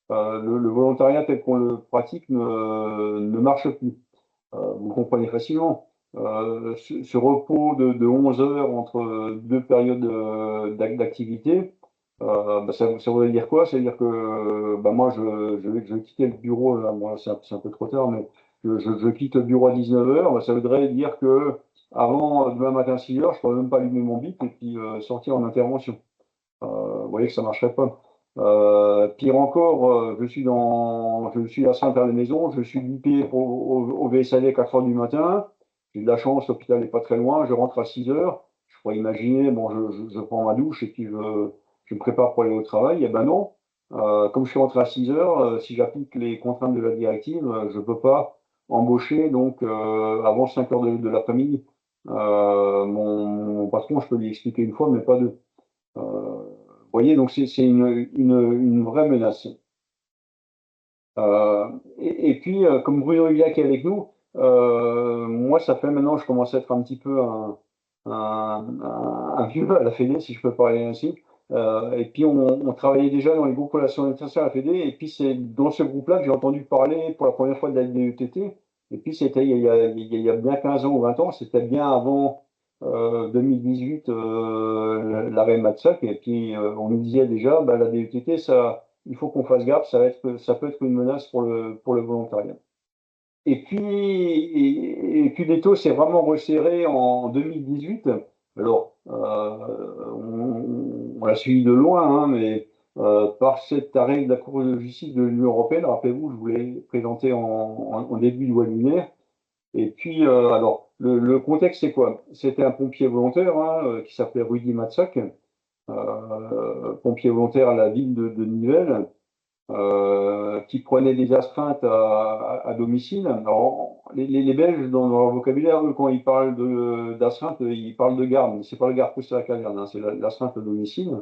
le volontariat tel qu'on le pratique ne marche plus. Vous comprenez facilement. Ce repos de 11 heures entre deux périodes d'activité, ça voudrait dire quoi? Ça veut dire que moi, je vais quitter le bureau, là, moi, c'est un peu trop tard, mais je quitte le bureau à 19 heures. Ça voudrait dire que avant demain matin 6 heures, je ne pourrais même pas allumer mon bic et puis sortir en intervention. Vous voyez que ça ne marcherait pas. Pire encore, je suis astreint à la maison, je suis bipé au VSAD à 4 heures du matin. J'ai de la chance, l'hôpital n'est pas très loin, je rentre à 6 heures. Je pourrais imaginer, bon, je prends ma douche et puis je me prépare pour aller au travail. Eh ben non, comme je suis rentré à 6 heures, si j'applique les contraintes de la directive, je ne peux pas embaucher donc avant 5 heures de l'après-midi. Mon patron, je peux lui expliquer une fois, mais pas deux. Vous voyez, donc c'est une vraie menace. Et puis, comme Bruno Huliac est avec nous, moi, ça fait maintenant, je commence à être un petit peu un vieux à la Fédé, si je peux parler ainsi. Et puis, on travaillait déjà dans les groupes relations internationales à la Fédé. Et puis, c'est dans ce groupe-là que j'ai entendu parler pour la première fois de la DETT. Et puis, c'était il y a bien 15 ans ou 20 ans, c'était bien avant 2018, l'arrêt Matsac. Et puis, on nous disait déjà, la DETT, ça, il faut qu'on fasse gaffe, ça peut être une menace pour le volontariat. Et puis l'étau s'est vraiment resserré en 2018. Alors, on l'a suivi de loin, hein, mais par cet arrêt de la Cour de justice de l'Union européenne, rappelez-vous, je vous l'ai présenté en début de webinaire. Et puis, alors, le contexte, c'est quoi? C'était un pompier volontaire hein, qui s'appelait Rudy Matsac, pompier volontaire à la ville de Nivelles. Qui prenaient des astreintes à domicile. Alors, les Belges, dans leur vocabulaire, eux, quand ils parlent d'astreinte, ils parlent de garde, mais c'est pas la garde poussée à la caverne, hein, c'est l'astreinte à domicile.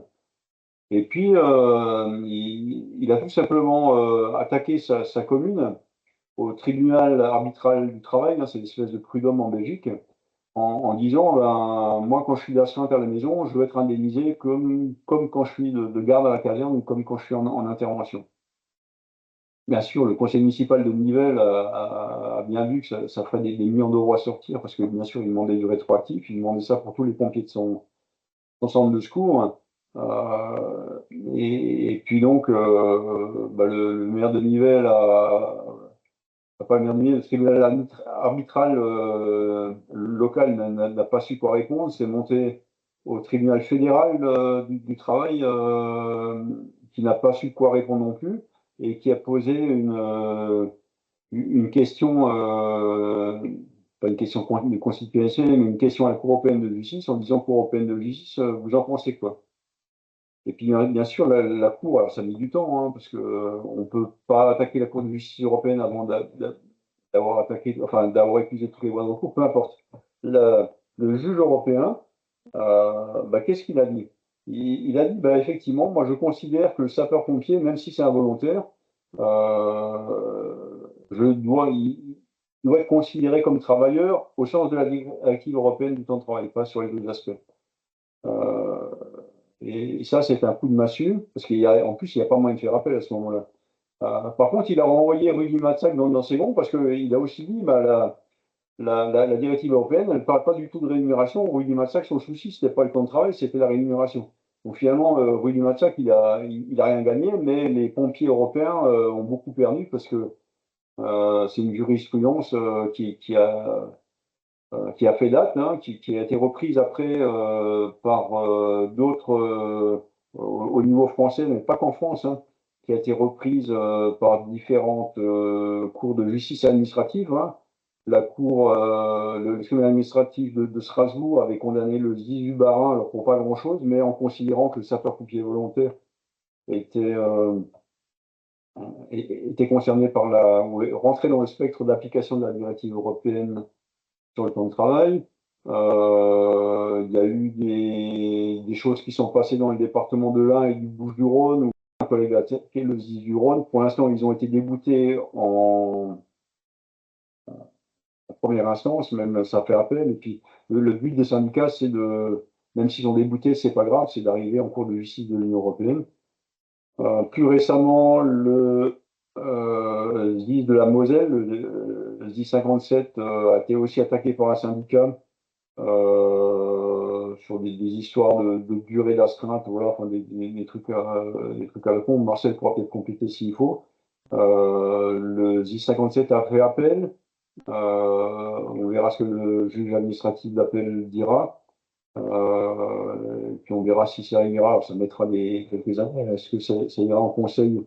Et puis, il a tout simplement attaqué sa commune au tribunal arbitral du travail, hein, c'est l'espèce de prud'homme en Belgique, en disant, moi, quand je suis d'astreinte à la maison, je veux être indemnisé comme quand je suis de garde à la caserne ou comme quand je suis en intervention. Bien sûr, le conseil municipal de Nivelles a bien vu que ça ferait des millions d'euros à sortir, parce que bien sûr, il demandait du rétroactif, il demandait ça pour tous les pompiers de son centre de secours. Et puis donc, le maire de Nivelles pas le maire de Nivelles, le tribunal arbitral local n'a pas su quoi répondre, c'est monté au tribunal fédéral du travail qui n'a pas su quoi répondre non plus et qui a posé une question, pas une question de constitutionnelle, mais une question à la Cour européenne de justice en disant Cour européenne de justice, vous en pensez quoi? Et puis bien sûr, la Cour, alors ça met du temps, hein, parce qu'on ne peut pas attaquer la Cour de justice européenne avant d'avoir attaqué, enfin d'avoir épuisé toutes les voies de recours, peu importe. Le juge européen, qu'est-ce qu'il a dit? Il a dit, effectivement, moi je considère que le sapeur-pompier, même si c'est involontaire, il doit être considéré comme travailleur au sens de la directive européenne du temps de travail, pas sur les deux aspects. Et ça, c'est un coup de massue, parce qu'en plus, il n'y a pas moyen de faire appel à ce moment-là. Par contre, il a renvoyé Rudy Matsac dans ses gonds, parce qu'il a aussi dit, la directive européenne, elle ne parle pas du tout de rémunération. Rudy Matsac, son souci, ce n'était pas le temps de travail, c'était la rémunération. Donc finalement, Rudy Matsac, il a rien gagné, mais les pompiers européens ont beaucoup perdu parce que c'est une jurisprudence qui a fait date, hein, qui a été reprise après par d'autres au niveau français, mais pas qu'en France, hein, qui a été reprise par différentes cours de justice administrative. Hein. La cour, le tribunal administratif de Strasbourg avait condamné le 18 Barin, alors pour pas grand-chose, mais en considérant que le sapeur-pompier volontaire était concerné par rentrait dans le spectre d'application de la directive européenne sur le temps de travail. Il y a eu des choses qui sont passées dans le département de l'Ain et du Bouches-du-Rhône, où un collègue a attaqué le 10 du Rhône. Pour l'instant, ils ont été déboutés première instance, même ça fait appel. Et puis le but des syndicats, c'est de, même s'ils ont débouté, c'est pas grave, c'est d'arriver en cours de justice de l'Union européenne. Plus récemment, le SDIS de la Moselle, le SDIS 57, a été aussi attaqué par un syndicat sur des histoires de durée d'astreinte, voilà, enfin, des trucs à la con. Marcel pourra peut-être compléter s'il faut. Le SDIS 57 a fait appel. On verra ce que le juge administratif d'appel dira. Et puis on verra si ça ira. Alors, ça mettra quelques années. Est-ce que ça ira en Conseil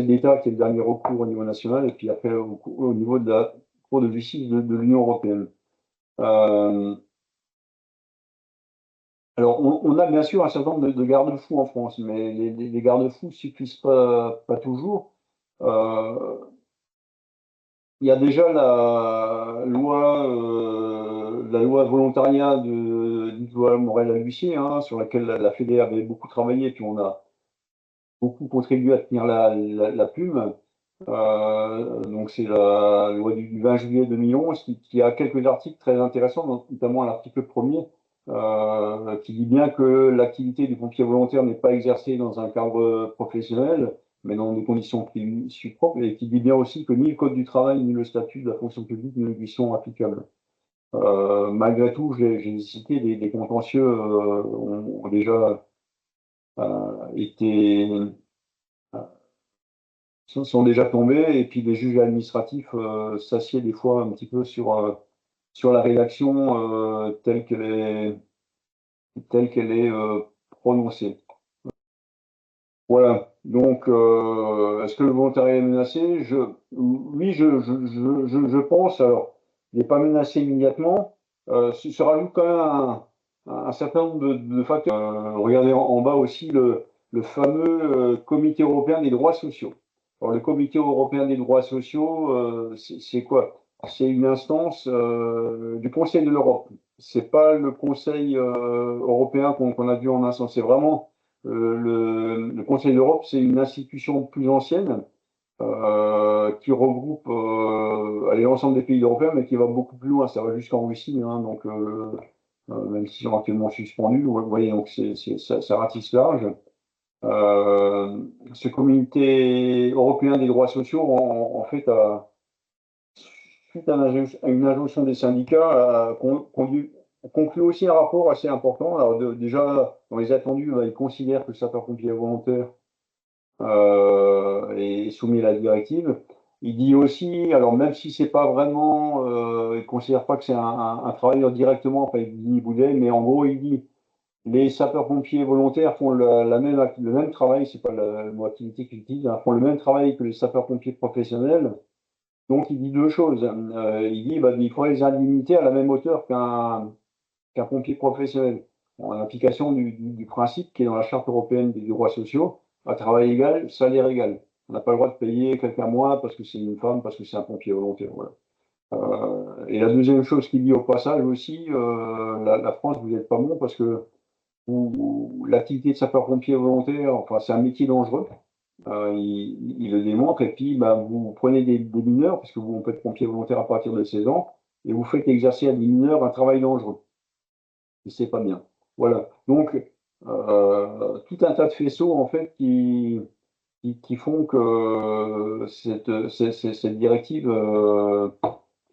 d'État, qui est le dernier recours au niveau national, et puis après au niveau de la Cour de justice de l'Union européenne. Alors, on a bien sûr un certain nombre de garde-fous en France, mais les garde-fous ne suffisent pas toujours. Il y a déjà la loi volontariat de Nicolas Morel-Huissier, hein, sur laquelle la Fédé avait beaucoup travaillé, puis on a beaucoup contribué à tenir la plume. Donc c'est la loi du 20 juillet 2011 qui a quelques articles très intéressants, notamment l'article 1er, qui dit bien que l'activité du pompier volontaire n'est pas exercée dans un cadre professionnel, mais dans des conditions qui lui sont propres, et qui dit bien aussi que ni le Code du travail ni le statut de la fonction publique ne lui sont applicables. Malgré tout, j'ai cité des contentieux ont déjà été sont déjà tombés, et puis les juges administratifs s'assiedent des fois un petit peu sur la rédaction telle qu'elle est prononcée. Voilà. Donc, est-ce que le volontariat est menacé? Oui, je pense. Alors, il n'est pas menacé immédiatement. Se rajoute quand même un certain nombre de facteurs. Regardez en bas aussi le fameux Comité européen des droits sociaux. Alors, le Comité européen des droits sociaux, c'est quoi? C'est une instance du Conseil de l'Europe. C'est pas le Conseil européen qu'on a vu en un sens. C'est vraiment le Conseil d'Europe, c'est une institution plus ancienne qui regroupe l'ensemble des pays européens, mais qui va beaucoup plus loin. Ça va jusqu'en Russie, hein, donc même s'ils sont actuellement suspendus, vous voyez, donc ça ratisse large. Ce comité européen des droits sociaux, en fait, suite à une injonction des syndicats, a conclut aussi un rapport assez important. Alors déjà, dans les attendus, ils considèrent que le sapeur-pompier volontaire est soumis à la directive. Il dit aussi, alors même si c'est pas vraiment, il ne considère pas que c'est un travailleur directement, enfin il dit Boudet, mais en gros il dit les sapeurs-pompiers volontaires font le même travail, c'est pas le mot activité qu'il utilise, hein, font le même travail que les sapeurs-pompiers professionnels. Donc il dit deux choses. Il dit il faudrait les indemnités à la même hauteur qu'un pompier professionnel, en application du principe qui est dans la Charte européenne des droits sociaux, à travail égal, salaire égal. On n'a pas le droit de payer quelqu'un moins parce que c'est une femme, parce que c'est un pompier volontaire. Voilà. Et la deuxième chose qu'il dit au passage aussi, la France, vous n'êtes pas bon parce que l'activité de sapeur-pompier volontaire, enfin, c'est un métier dangereux. Il le démontre, et puis vous prenez des mineurs, parce que vous faites pompier volontaire à partir de 16 ans, et vous faites exercer à des mineurs un travail dangereux. Et c'est pas bien. Voilà. Donc, tout un tas de faisceaux, en fait, qui font que cette directive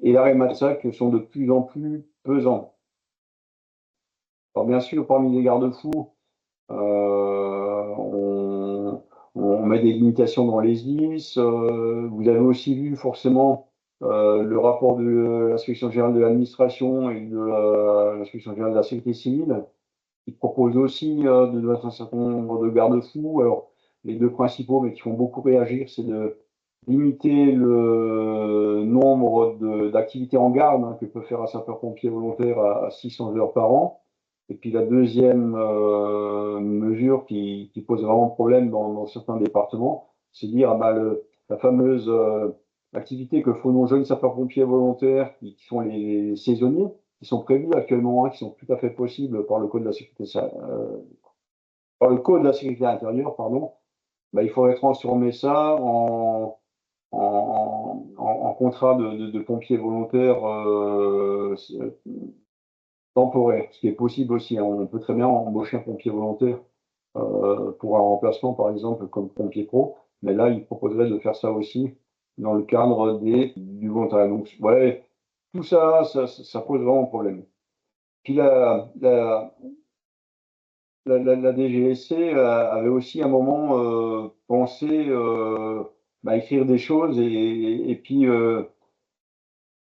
et l'arrêt Matsac sont de plus en plus pesants. Alors, bien sûr, parmi les garde-fous, on met des limitations dans les SDIS. Vous avez aussi vu forcément le rapport de l'inspection générale de l'administration et de l'inspection générale de la sécurité civile, qui propose aussi de mettre un certain nombre de garde-fous. Alors, les deux principaux, mais qui font beaucoup réagir, c'est de limiter le nombre d'activités en garde, hein, que peut faire un sapeur-pompier volontaire à 600 heures par an. Et puis la deuxième mesure qui pose vraiment problème dans certains départements, c'est dire la fameuse activité que font nos jeunes sapeurs-pompiers volontaires, qui sont les saisonniers, qui sont prévus actuellement, hein, qui sont tout à fait possibles par le code de la sécurité, intérieure, pardon. Il faudrait transformer ça en contrat de pompier volontaire temporaire, ce qui est possible aussi. Hein. On peut très bien embaucher un pompier volontaire pour un remplacement, par exemple, comme pompier pro. Mais là, il proposerait de faire ça aussi dans le cadre du volontariat. Donc, ouais, tout ça, ça pose vraiment problème. Puis la DGSC avait aussi à un moment pensé écrire des choses et puis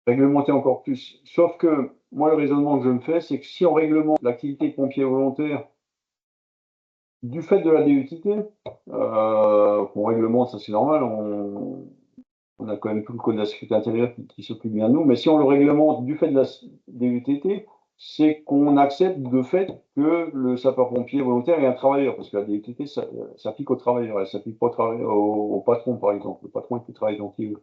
réglementer encore plus. Sauf que moi, le raisonnement que je me fais, c'est que si on réglemente l'activité de pompier volontaire du fait de la DUTT, qu'on réglemente, ça c'est normal, on a quand même tout le code de la sécurité intérieure qui s'occupe bien de nous, mais si on le réglemente du fait de la DUTT, c'est qu'on accepte de fait que le sapeur-pompier volontaire est un travailleur, parce que la DUTT s'applique aux travailleurs, elle s'applique pas au patron, par exemple. Le patron, il peut travailler dans qui veut.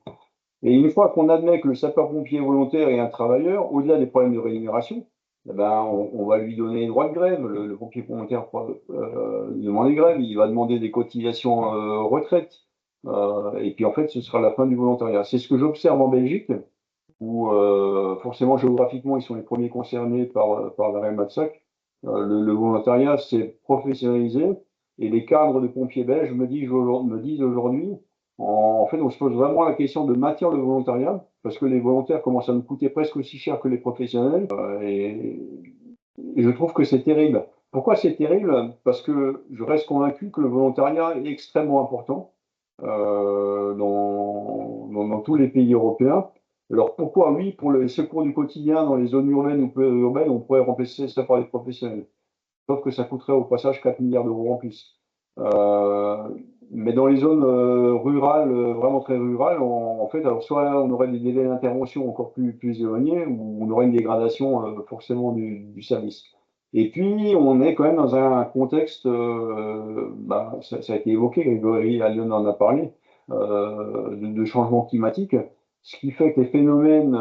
Et une fois qu'on admet que le sapeur-pompier volontaire est un travailleur, au-delà des problèmes de rémunération, eh ben, on va lui donner les droits de grève. Le pompier volontaire demande des grèves, il va demander des cotisations retraite. Et puis en fait, ce sera la fin du volontariat. C'est ce que j'observe en Belgique, où forcément géographiquement, ils sont les premiers concernés par l'arrêt Matsac. Le volontariat s'est professionnalisé et les cadres de pompiers belges me disent aujourd'hui, en fait, on se pose vraiment la question de maintenir le volontariat, parce que les volontaires commencent à nous coûter presque aussi cher que les professionnels, et je trouve que c'est terrible. Pourquoi c'est terrible? Parce que je reste convaincu que le volontariat est extrêmement important dans tous les pays européens. Alors pourquoi, oui, pour le secours du quotidien dans les zones urbaines ou périurbaines, on pourrait remplacer ça par des professionnels. Sauf que ça coûterait au passage 4 milliards d'euros en plus. Mais dans les zones rurales, vraiment très rurales, en fait, alors soit on aurait des délais d'intervention encore plus éloignés, ou on aurait une dégradation forcément du service. Et puis, on est quand même dans un contexte, ça a été évoqué, Grégory Allione en a parlé, de changement climatique, ce qui fait que les phénomènes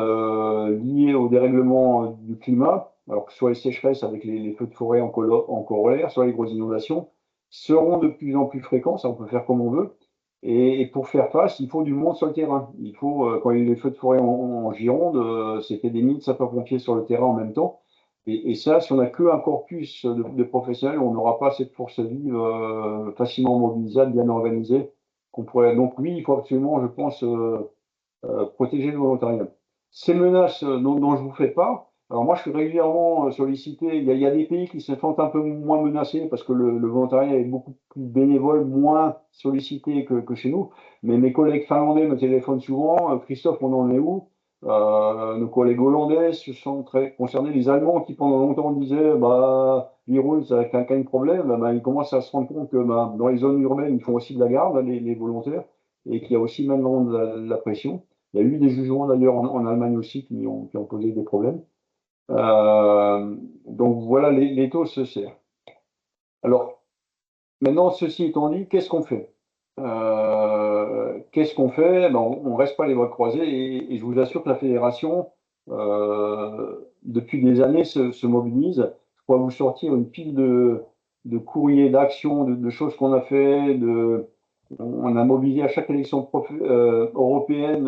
liés au dérèglement du climat, alors que ce soit les sécheresses avec les feux de forêt en corollaire, soit les grosses inondations, seront de plus en plus fréquents, ça on peut faire comme on veut. Et pour faire face, il faut du monde sur le terrain. Il faut, quand il y a eu les feux de forêt en Gironde, c'était des milliers de sapeurs-pompiers sur le terrain en même temps. Et ça, si on n'a qu'un corpus de professionnels, on n'aura pas cette force vive facilement mobilisable, bien organisée. Donc oui, il faut absolument, je pense, protéger le volontariat. Ces menaces dont je vous fais part, alors moi je suis régulièrement sollicité, il y a des pays qui se sentent un peu moins menacés parce que le volontariat est beaucoup plus bénévole, moins sollicité que chez nous, mais mes collègues finlandais me téléphonent souvent, Christophe, on en est où? Nos collègues hollandais se sont très concernés, les Allemands qui pendant longtemps disaient l'Irul, ça n'a qu'un problème, ils commencent à se rendre compte que dans les zones urbaines, ils font aussi de la garde, les volontaires, et qu'il y a aussi maintenant de la pression. Il y a eu des jugements d'ailleurs en Allemagne aussi qui ont posé des problèmes. Donc voilà, les taux se serrent. Alors, maintenant, ceci étant dit, qu'est-ce qu'on fait? Qu'est-ce qu'on fait? On ne reste pas les bras croisés et je vous assure que la fédération, depuis des années, se mobilise. Je pourrais vous sortir une pile de courriers d'action, de choses qu'on a fait, on a mobilisé à chaque élection européenne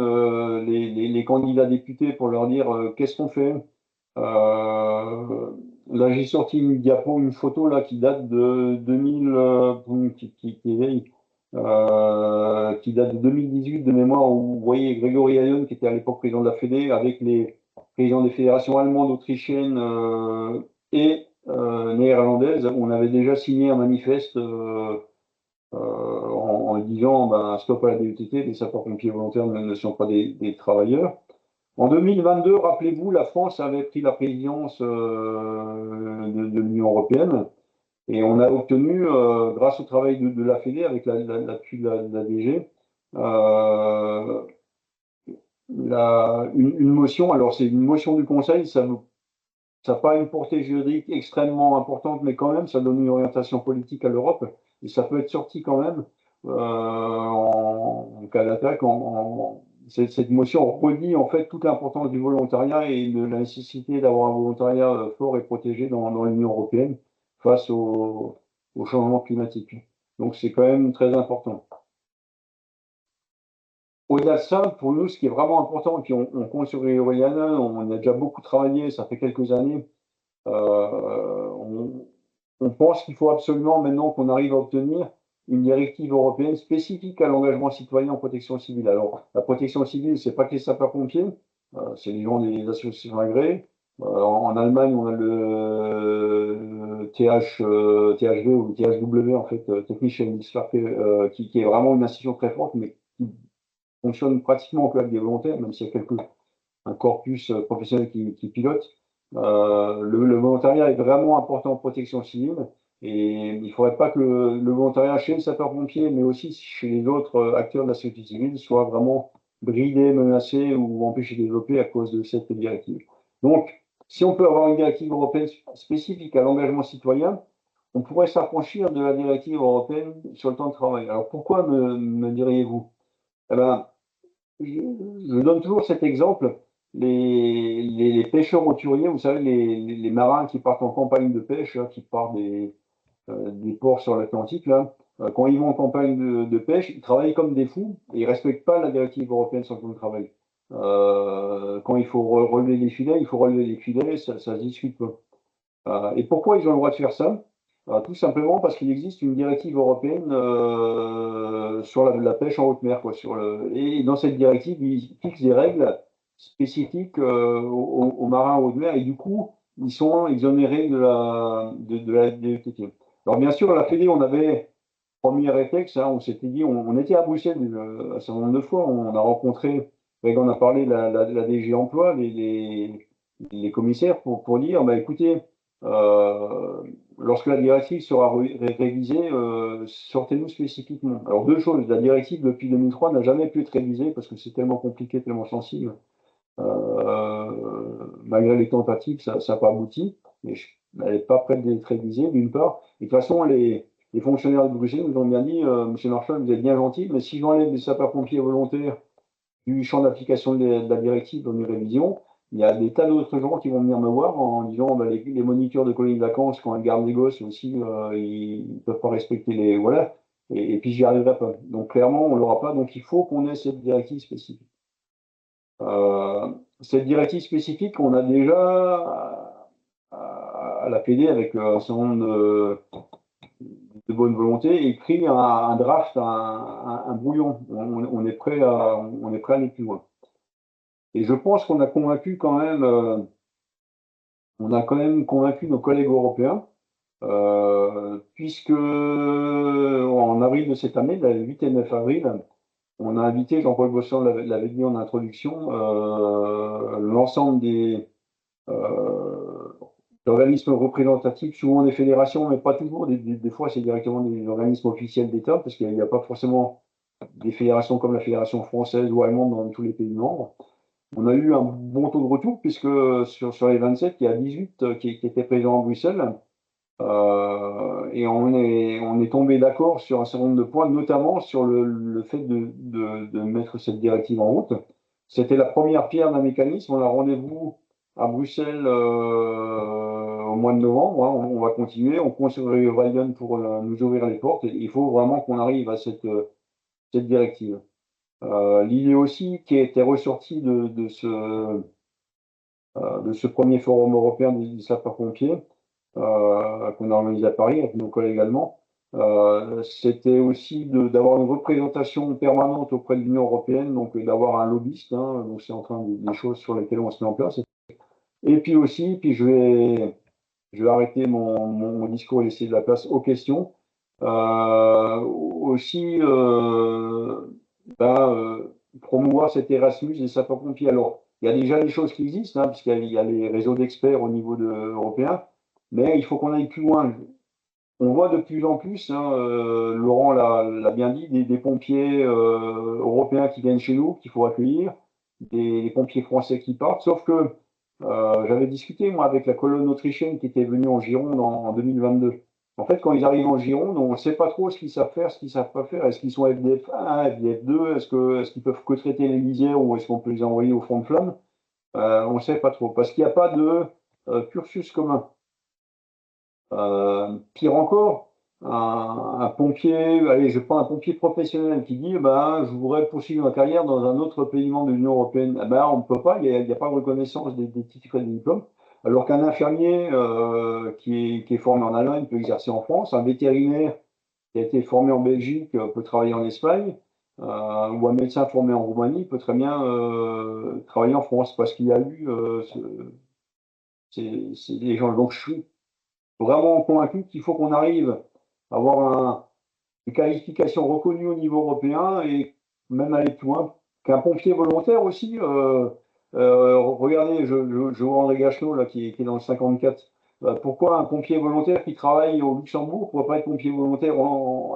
les candidats députés pour leur dire qu'est-ce qu'on fait. Là, j'ai sorti une photo là qui date de 2000, qui est vieille, qui date de 2018 de mémoire, où vous voyez Grégory Allione, qui était à l'époque président de la Fédé, avec les présidents des fédérations allemandes, autrichiennes et néerlandaises. On avait déjà signé un manifeste en disant stop à la DUTT, les sapeurs-pompiers volontaires ne sont pas des travailleurs. En 2022, rappelez-vous, la France avait pris la présidence de l'Union européenne et on a obtenu, grâce au travail de la Fédé, avec l'appui de la DG, une motion. Alors, c'est une motion du Conseil, ça n'a pas une portée juridique extrêmement importante, mais quand même, ça donne une orientation politique à l'Europe et ça peut être sorti quand même en cas d'attaque. Cette motion redit en fait toute l'importance du volontariat et de la nécessité d'avoir un volontariat fort et protégé dans l'Union européenne face au changement climatique. Donc c'est quand même très important. au-delà de ça, pour nous, ce qui est vraiment important, et puis on compte sur Ryannon, on a déjà beaucoup travaillé, ça fait quelques années, on pense qu'il faut absolument, maintenant qu'on arrive à obtenir une directive européenne spécifique à l'engagement citoyen en protection civile. Alors, la protection civile, c'est pas que les sapeurs-pompiers, c'est les gens des associations agréées. En Allemagne, on a le THV ou le THW, en fait, Technische Hilfswerke, qui est vraiment une institution très forte, mais qui fonctionne pratiquement que avec des volontaires, même s'il y a un corpus professionnel qui pilote. Le volontariat est vraiment important en protection civile et il ne faudrait pas que le volontariat chez les sapeurs-pompiers, mais aussi chez les autres acteurs de la société civile, soit vraiment bridé, menacé ou empêché de développer à cause de cette directive. Donc, si on peut avoir une directive européenne spécifique à l'engagement citoyen, on pourrait s'affranchir de la directive européenne sur le temps de travail. Alors pourquoi me diriez-vous? Eh ben, je donne toujours cet exemple. Les pêcheurs hauturiers, vous savez, les marins qui partent en campagne de pêche, hein, qui partent des ports sur l'Atlantique, là, quand ils vont en campagne de pêche, ils travaillent comme des fous et ils ne respectent pas la directive européenne sur le temps de travail. Quand il faut relever les filets, il faut relever les filets, ça se discute pas. Et pourquoi ils ont le droit de faire ça? Tout simplement parce qu'il existe une directive européenne sur la pêche en haute mer, quoi, et dans cette directive, ils fixent des règles spécifiques aux marins en haute mer et du coup, ils sont exonérés de la DETT. Alors bien sûr, la Fédé, on avait premier réflexe, hein, on s'était dit, on était à Bruxelles un certain nombre de fois, on a rencontré, on a parlé de la DG Emploi, les commissaires pour dire, bah, écoutez, lorsque la directive sera révisée, sortez-nous spécifiquement. Alors deux choses, la directive depuis 2003 n'a jamais pu être révisée parce que c'est tellement compliqué, tellement sensible. Malgré les tentatives, ça n'a pas abouti. Mais elle n'est pas prête d'être révisée, d'une part. Et de toute façon, les fonctionnaires de Bruxelles nous ont bien dit, Monsieur Marchal, vous êtes bien gentil, mais si j'enlève les sapeurs-pompiers volontaires du champ d'application de la directive dans une révision, il y a des tas d'autres gens qui vont venir me voir en disant bah, les moniteurs de colonies de vacances, quand ils gardent les gosses aussi, ils ne peuvent pas respecter les. Voilà. Et puis j'y arriverai pas. Donc clairement, on ne l'aura pas. Donc il faut qu'on ait cette directive spécifique. Cette directive spécifique, on a déjà à la PD avec un certain nombre de bonne volonté écrit un draft, un brouillon. On est prêt à aller plus loin. Et je pense qu'on a convaincu quand même, convaincu nos collègues européens, puisque en avril de cette année, le 8 et 9 avril, on a invité, Jean-Paul Bossan l'avait dit en introduction, l'ensemble des organismes représentatifs, souvent des fédérations, mais pas toujours, des fois c'est directement des organismes officiels d'État, parce qu'il n'y a pas forcément des fédérations comme la fédération française ou allemande dans tous les pays membres. On a eu un bon taux de retour, puisque sur les 27, il y a 18 qui étaient présents à Bruxelles. Et on est tombé d'accord sur un certain nombre de points, notamment sur le fait de mettre cette directive en route. C'était la première pierre d'un mécanisme. On a rendez-vous à Bruxelles au mois de novembre. Hein. On va continuer. On compte sur Ryan pour nous ouvrir les portes. Et il faut vraiment qu'on arrive à cette directive. L'idée aussi qui était ressortie de ce premier forum européen des sapeurs-pompiers, qu'on a organisé à Paris avec nos collègues allemands, c'était aussi d'avoir une représentation permanente auprès de l'Union européenne, donc d'avoir un lobbyiste, hein, donc c'est en train des choses sur lesquelles on se met en place. Et puis aussi, je vais arrêter mon discours et laisser de la place aux questions. Aussi, promouvoir cet Erasmus des sapeurs-pompiers. Alors, il y a déjà des choses qui existent, hein, puisqu'il y a les réseaux d'experts au niveau européen, mais il faut qu'on aille plus loin. On voit de plus en plus, hein, Laurent l'a bien dit, des pompiers européens qui viennent chez nous, qu'il faut accueillir, des pompiers français qui partent, sauf que j'avais discuté, moi, avec la colonne autrichienne qui était venue en Gironde en 2022. En fait, quand ils arrivent en Gironde, on ne sait pas trop ce qu'ils savent faire, ce qu'ils ne savent pas faire. Est-ce qu'ils sont FDF1, FDF2? Est-ce qu'ils peuvent que traiter les lisières ou est-ce qu'on peut les envoyer au front de flamme? On ne sait pas trop, parce qu'il n'y a pas de cursus commun. Pire encore, un pompier, allez, je prends un pompier professionnel qui dit, je voudrais poursuivre ma carrière dans un autre pays membre de l'Union européenne. On ne peut pas, il n'y a pas de reconnaissance des titres et des diplômes. Alors qu'un infirmier qui est formé en Allemagne peut exercer en France, un vétérinaire qui a été formé en Belgique peut travailler en Espagne, ou un médecin formé en Roumanie peut très bien travailler en France parce qu'il y a eu c'est des gens. Donc je suis vraiment convaincu qu'il faut qu'on arrive à avoir une qualification reconnue au niveau européen et même aller plus loin qu'un pompier volontaire aussi. Regardez, je vois André Gachelot là, qui est dans le 54. Pourquoi un pompier volontaire qui travaille au Luxembourg ne pourrait pas être pompier volontaire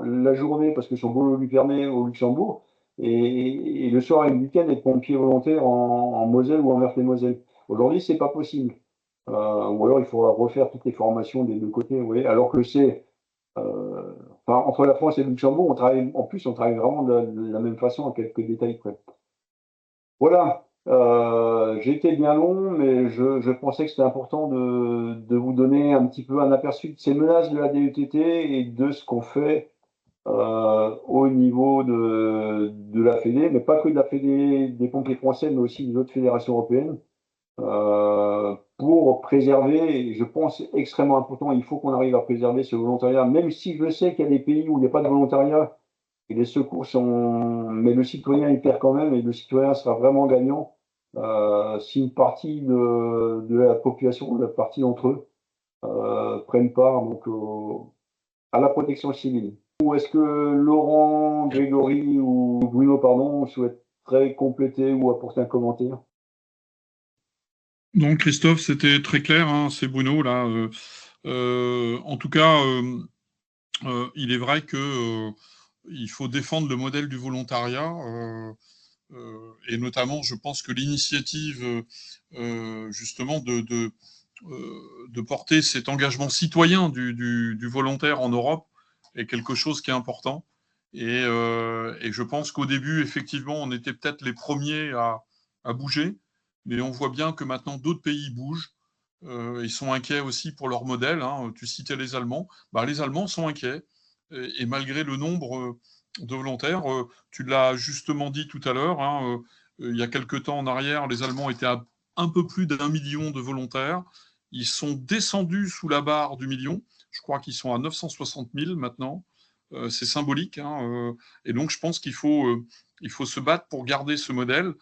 la journée parce que son boulot lui permet au Luxembourg et le soir et le week-end être pompier volontaire en Moselle ou en Meurthe-et-Moselle. Aujourd'hui, c'est pas possible. Ou alors il faudra refaire toutes les formations des deux côtés, vous voyez, alors que entre la France et le Luxembourg, on travaille vraiment de la même façon, à quelques détails près. Voilà, j'ai été bien long, mais je pensais que c'était important de vous donner un petit peu un aperçu de ces menaces de la DETT et de ce qu'on fait au niveau de la Fédé, mais pas que de la Fédé des pompiers français, mais aussi des autres fédérations européennes. Pour préserver, et je pense extrêmement important, il faut qu'on arrive à préserver ce volontariat, même si je sais qu'il y a des pays où il n'y a pas de volontariat et les secours sont. Mais le citoyen il perd quand même, et le citoyen sera vraiment gagnant si une partie de la population, une partie d'entre eux, prennent part donc, à la protection civile. Ou est-ce que Laurent, Grégory ou Bruno, pardon, souhaiteraient compléter ou apporter un commentaire? Donc Christophe, c'était très clair, hein, c'est Bruno là. En tout cas, il est vrai que il faut défendre le modèle du volontariat, et notamment, je pense que l'initiative justement de porter cet engagement citoyen du volontaire en Europe est quelque chose qui est important. Et je pense qu'au début, effectivement, on était peut-être les premiers à bouger, mais on voit bien que maintenant d'autres pays bougent. Ils sont inquiets aussi pour leur modèle, hein. Tu citais les Allemands. Les Allemands sont inquiets. Et malgré le nombre de volontaires, tu l'as justement dit tout à l'heure, hein, il y a quelques temps en arrière, les Allemands étaient à un peu plus d'1 million de volontaires. Ils sont descendus sous la barre du million. Je crois qu'ils sont à 960 000 maintenant. C'est symbolique, hein, et donc je pense qu'il faut se battre pour garder ce modèle.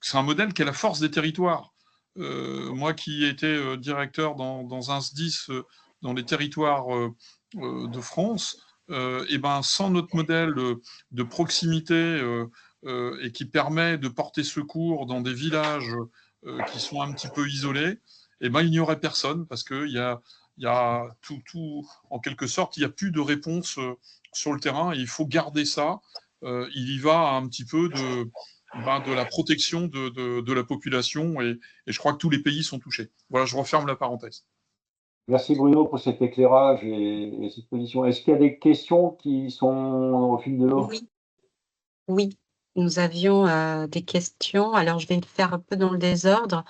C'est un modèle qui est la force des territoires. Moi qui étais directeur dans un SDIS dans les territoires de France, sans notre modèle de proximité et qui permet de porter secours dans des villages qui sont un petit peu isolés, il n'y aurait personne parce qu'il y a tout, en quelque sorte, il n'y a plus de réponse sur le terrain et il faut garder ça. Il y va un petit peu de la protection de la population et je crois que tous les pays sont touchés. Voilà, je referme la parenthèse. Merci Bruno pour cet éclairage et cette position. Est-ce qu'il y a des questions qui sont au fil de l'eau? Oui, nous avions des questions. Alors, je vais le faire un peu dans le désordre.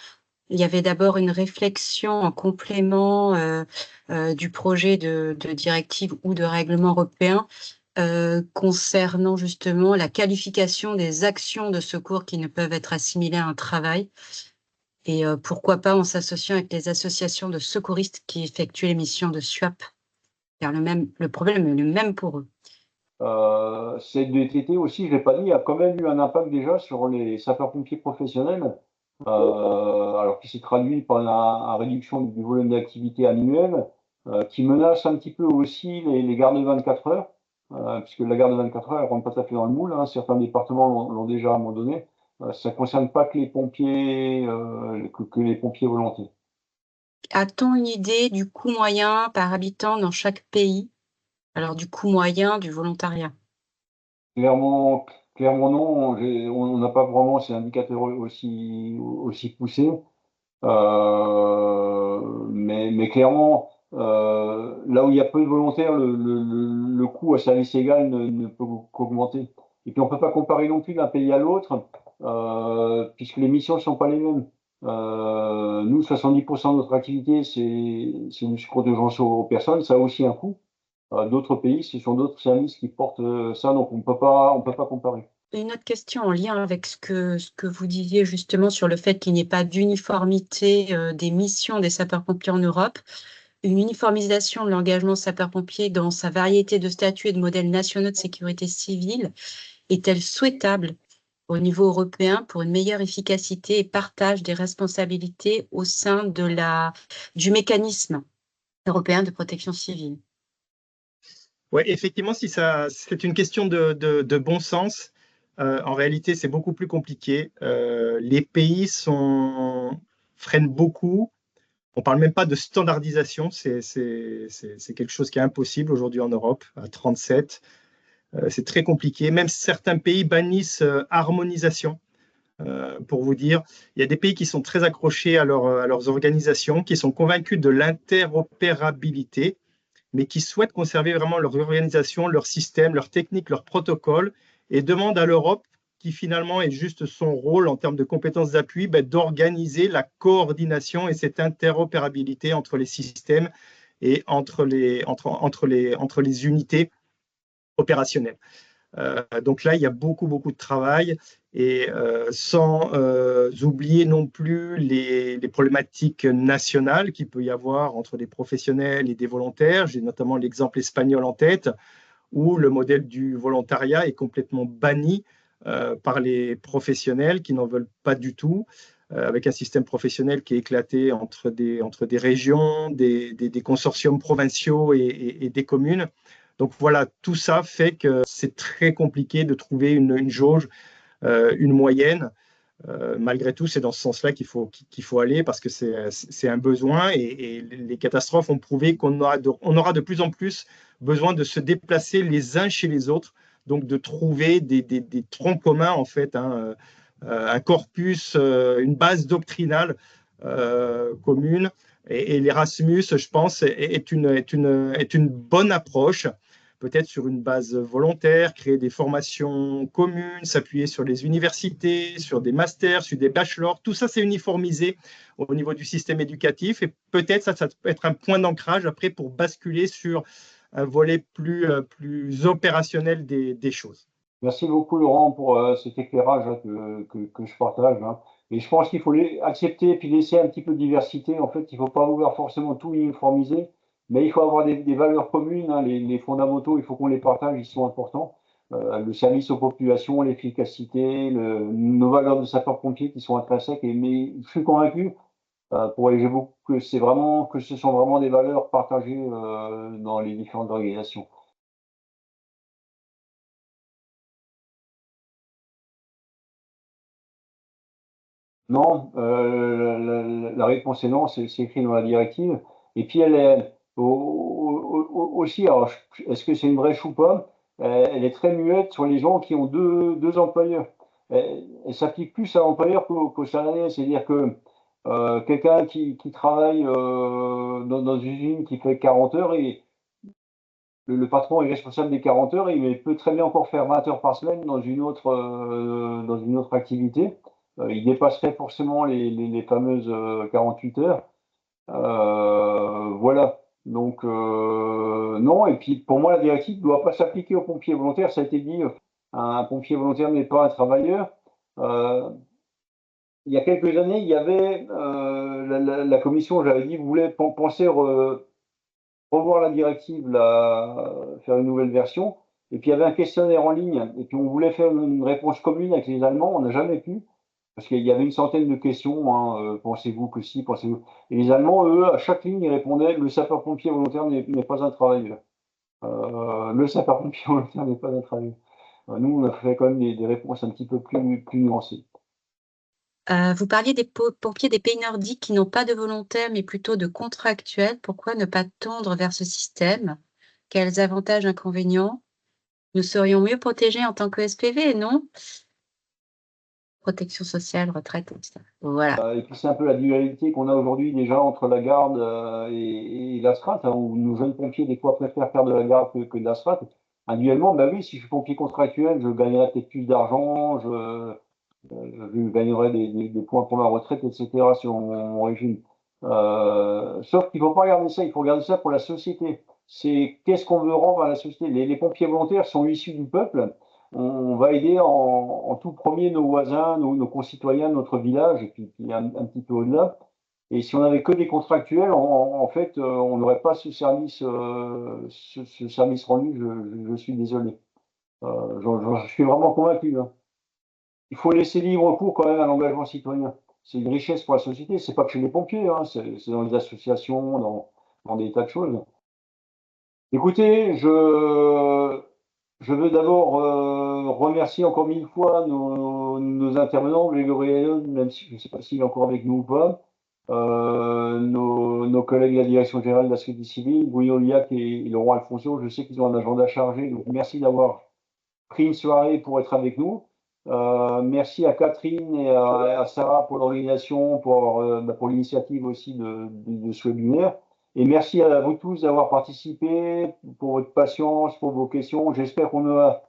Il y avait d'abord une réflexion en complément du projet de directive ou de règlement européen concernant justement la qualification des actions de secours qui ne peuvent être assimilées à un travail. Et pourquoi pas en s'associant avec les associations de secouristes qui effectuent les missions de SUAP, car le problème est le même pour eux. CDTT aussi, je ne l'ai pas dit, a quand même eu un impact déjà sur les sapeurs-pompiers professionnels, alors qui s'est traduit par la réduction du volume d'activité annuel, qui menace un petit peu aussi les gardes de 24 heures, puisque la garde de 24 heures, elle ne rentre pas tout à fait dans le moule, hein. Certains départements l'ont déjà abandonné. Ça ne concerne pas que les pompiers, que les pompiers volontaires. A-t-on une idée du coût moyen par habitant dans chaque pays? Alors, du coût moyen du volontariat? Clairement non. On n'a pas vraiment ces indicateurs aussi poussés. Mais clairement, là où il y a peu de volontaires, le coût à service égal ne peut qu'augmenter. Et puis on ne peut pas comparer non plus d'un pays à l'autre, puisque les missions ne sont pas les mêmes. Nous, 70% de notre activité, c'est du secours d'urgence aux personnes, ça a aussi un coût. d'autres pays, ce sont d'autres services qui portent ça, donc on peut pas comparer. Une autre question en lien avec ce que vous disiez justement sur le fait qu'il n'y ait pas d'uniformité des missions des sapeurs-pompiers en Europe. Une uniformisation de l'engagement sapeur-pompier dans sa variété de statuts et de modèles nationaux de sécurité civile est-elle souhaitable au niveau européen pour une meilleure efficacité et partage des responsabilités au sein du mécanisme européen de protection civile? Oui, effectivement, si c'est une question de bon sens. En réalité, c'est beaucoup plus compliqué. Les pays freinent beaucoup. On ne parle même pas de standardisation. C'est quelque chose qui est impossible aujourd'hui en Europe, à 37. C'est très compliqué. Même certains pays bannissent harmonisation. Pour vous dire, il y a des pays qui sont très accrochés à leurs organisations, qui sont convaincus de l'interopérabilité, mais qui souhaitent conserver vraiment leur organisation, leur système, leur technique, leur protocole, et demandent à l'Europe, qui finalement est juste son rôle en termes de compétences d'appui, d'organiser la coordination et cette interopérabilité entre les systèmes et entre les unités opérationnelles. Donc là, il y a beaucoup de travail, et sans oublier non plus les problématiques nationales qu'il peut y avoir entre des professionnels et des volontaires. J'ai notamment l'exemple espagnol en tête, où le modèle du volontariat est complètement banni par les professionnels qui n'en veulent pas du tout, avec un système professionnel qui est éclaté entre des régions, des consortiums provinciaux et des communes. Donc voilà, tout ça fait que c'est très compliqué de trouver une jauge, une moyenne. Malgré tout, c'est dans ce sens-là qu'il faut aller, parce que c'est un besoin, et les catastrophes ont prouvé qu'on aura de plus en plus besoin de se déplacer les uns chez les autres, donc de trouver des troncs communs, en fait, un corpus, une base doctrinale commune. Et l'Erasmus, je pense, est une bonne approche, peut-être sur une base volontaire, créer des formations communes, s'appuyer sur les universités, sur des masters, sur des bachelors. Tout ça, c'est uniformisé au niveau du système éducatif, et peut-être ça peut être un point d'ancrage après pour basculer sur un volet plus opérationnel des choses. Merci beaucoup, Laurent, pour cet éclairage que je partage. Et je pense qu'il faut accepter et puis laisser un petit peu de diversité. En fait, il ne faut pas vouloir forcément tout uniformiser, mais il faut avoir des valeurs communes. Les fondamentaux, il faut qu'on les partage, ils sont importants. Le service aux populations, l'efficacité, nos valeurs de sapeurs-pompiers qui sont intrinsèques. Mais je suis convaincu, pour aller beaucoup, que ce sont vraiment des valeurs partagées dans les différentes organisations. Non, la réponse est non, c'est écrit dans la directive. Et puis elle est aussi, alors est-ce que c'est une brèche ou pas? Elle est très muette sur les gens qui ont deux employeurs. Elle s'applique plus à l'employeur qu'au salarié, c'est-à-dire que quelqu'un qui travaille dans une usine qui fait 40 heures, et le patron est responsable des 40 heures, et il peut très bien encore faire 20 heures par semaine dans une autre activité. Il dépasserait forcément les fameuses 48 heures. Voilà. Donc, non. Et puis, pour moi, la directive ne doit pas s'appliquer aux pompiers volontaires. Ça a été dit, un pompier volontaire n'est pas un travailleur. Il y a quelques années, il y avait la commission, j'avais dit, voulait penser revoir la directive, faire une nouvelle version. Et puis il y avait un questionnaire en ligne, et puis on voulait faire une réponse commune avec les Allemands, on n'a jamais pu, parce qu'il y avait une centaine de questions. Pensez-vous que si, pensez-vous. Et les Allemands, eux, à chaque ligne, ils répondaient: le sapeur-pompier volontaire n'est pas un travailleur. Le sapeur-pompier volontaire n'est pas un travailleur. Nous, on a fait quand même des réponses un petit peu plus nuancées. Vous parliez des pompiers des pays nordiques qui n'ont pas de volontaires, mais plutôt de contractuels. Pourquoi ne pas tendre vers ce système? Quels avantages, inconvénients? Nous serions mieux protégés en tant que SPV, non? Protection sociale, retraite, etc. Voilà. Et puis c'est un peu la dualité qu'on a aujourd'hui déjà entre la garde et l'astreinte, où nos jeunes pompiers des fois préfèrent faire de la garde que de l'astreinte. Individuellement, bah oui, si je suis pompier contractuel, je gagnerai peut-être plus d'argent, je gagnerai des points pour ma retraite, etc. sur mon régime. Sauf qu'il ne faut pas regarder ça, il faut regarder ça pour la société. c'est qu'est-ce qu'on veut rendre à la société. Les pompiers volontaires sont issus du peuple. On va aider en tout premier nos voisins, nos concitoyens, notre village, et puis un petit peu au-delà. Et si on n'avait que des contractuels, en fait, on n'aurait pas ce service rendu. Je suis désolé. Je suis vraiment convaincu, hein. Il faut laisser libre cours quand même à l'engagement citoyen. C'est une richesse pour la société. C'est pas que chez les pompiers, hein, c'est dans les associations, dans des tas de choses. Écoutez, je veux d'abord remercier encore 1000 fois nos intervenants, Grégory Allione, même si je ne sais pas s'il est encore avec nous ou pas, nos collègues de la Direction générale de la sécurité civile, Bruno Liac et Laurent Alfonso. Je sais qu'ils ont un agenda chargé, donc merci d'avoir pris une soirée pour être avec nous. Merci à Catherine et à Sarah pour l'organisation, pour l'initiative aussi de ce webinaire. Et merci à vous tous d'avoir participé, pour votre patience, pour vos questions. J'espère qu'on a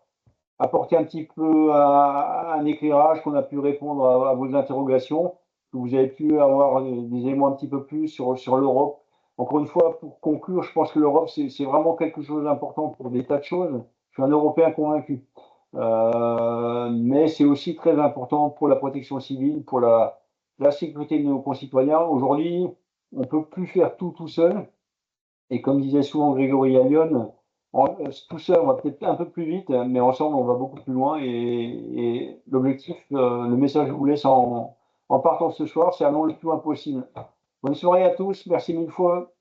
apporté un petit peu un éclairage, qu'on a pu répondre à vos interrogations, que vous avez pu avoir des éléments un petit peu plus sur l'Europe. Encore une fois, pour conclure, je pense que l'Europe, c'est vraiment quelque chose d'important pour des tas de choses. Je suis un Européen convaincu. Mais c'est aussi très important pour la protection civile, pour la sécurité de nos concitoyens. Aujourd'hui, on ne peut plus faire tout seul. Et comme disait souvent Grégory Allione, tout seul, on va peut-être un peu plus vite, mais ensemble, on va beaucoup plus loin. Et l'objectif, le message que je vous laisse en partant ce soir, c'est allons le plus loin possible. Bonne soirée à tous. Merci 1000 fois.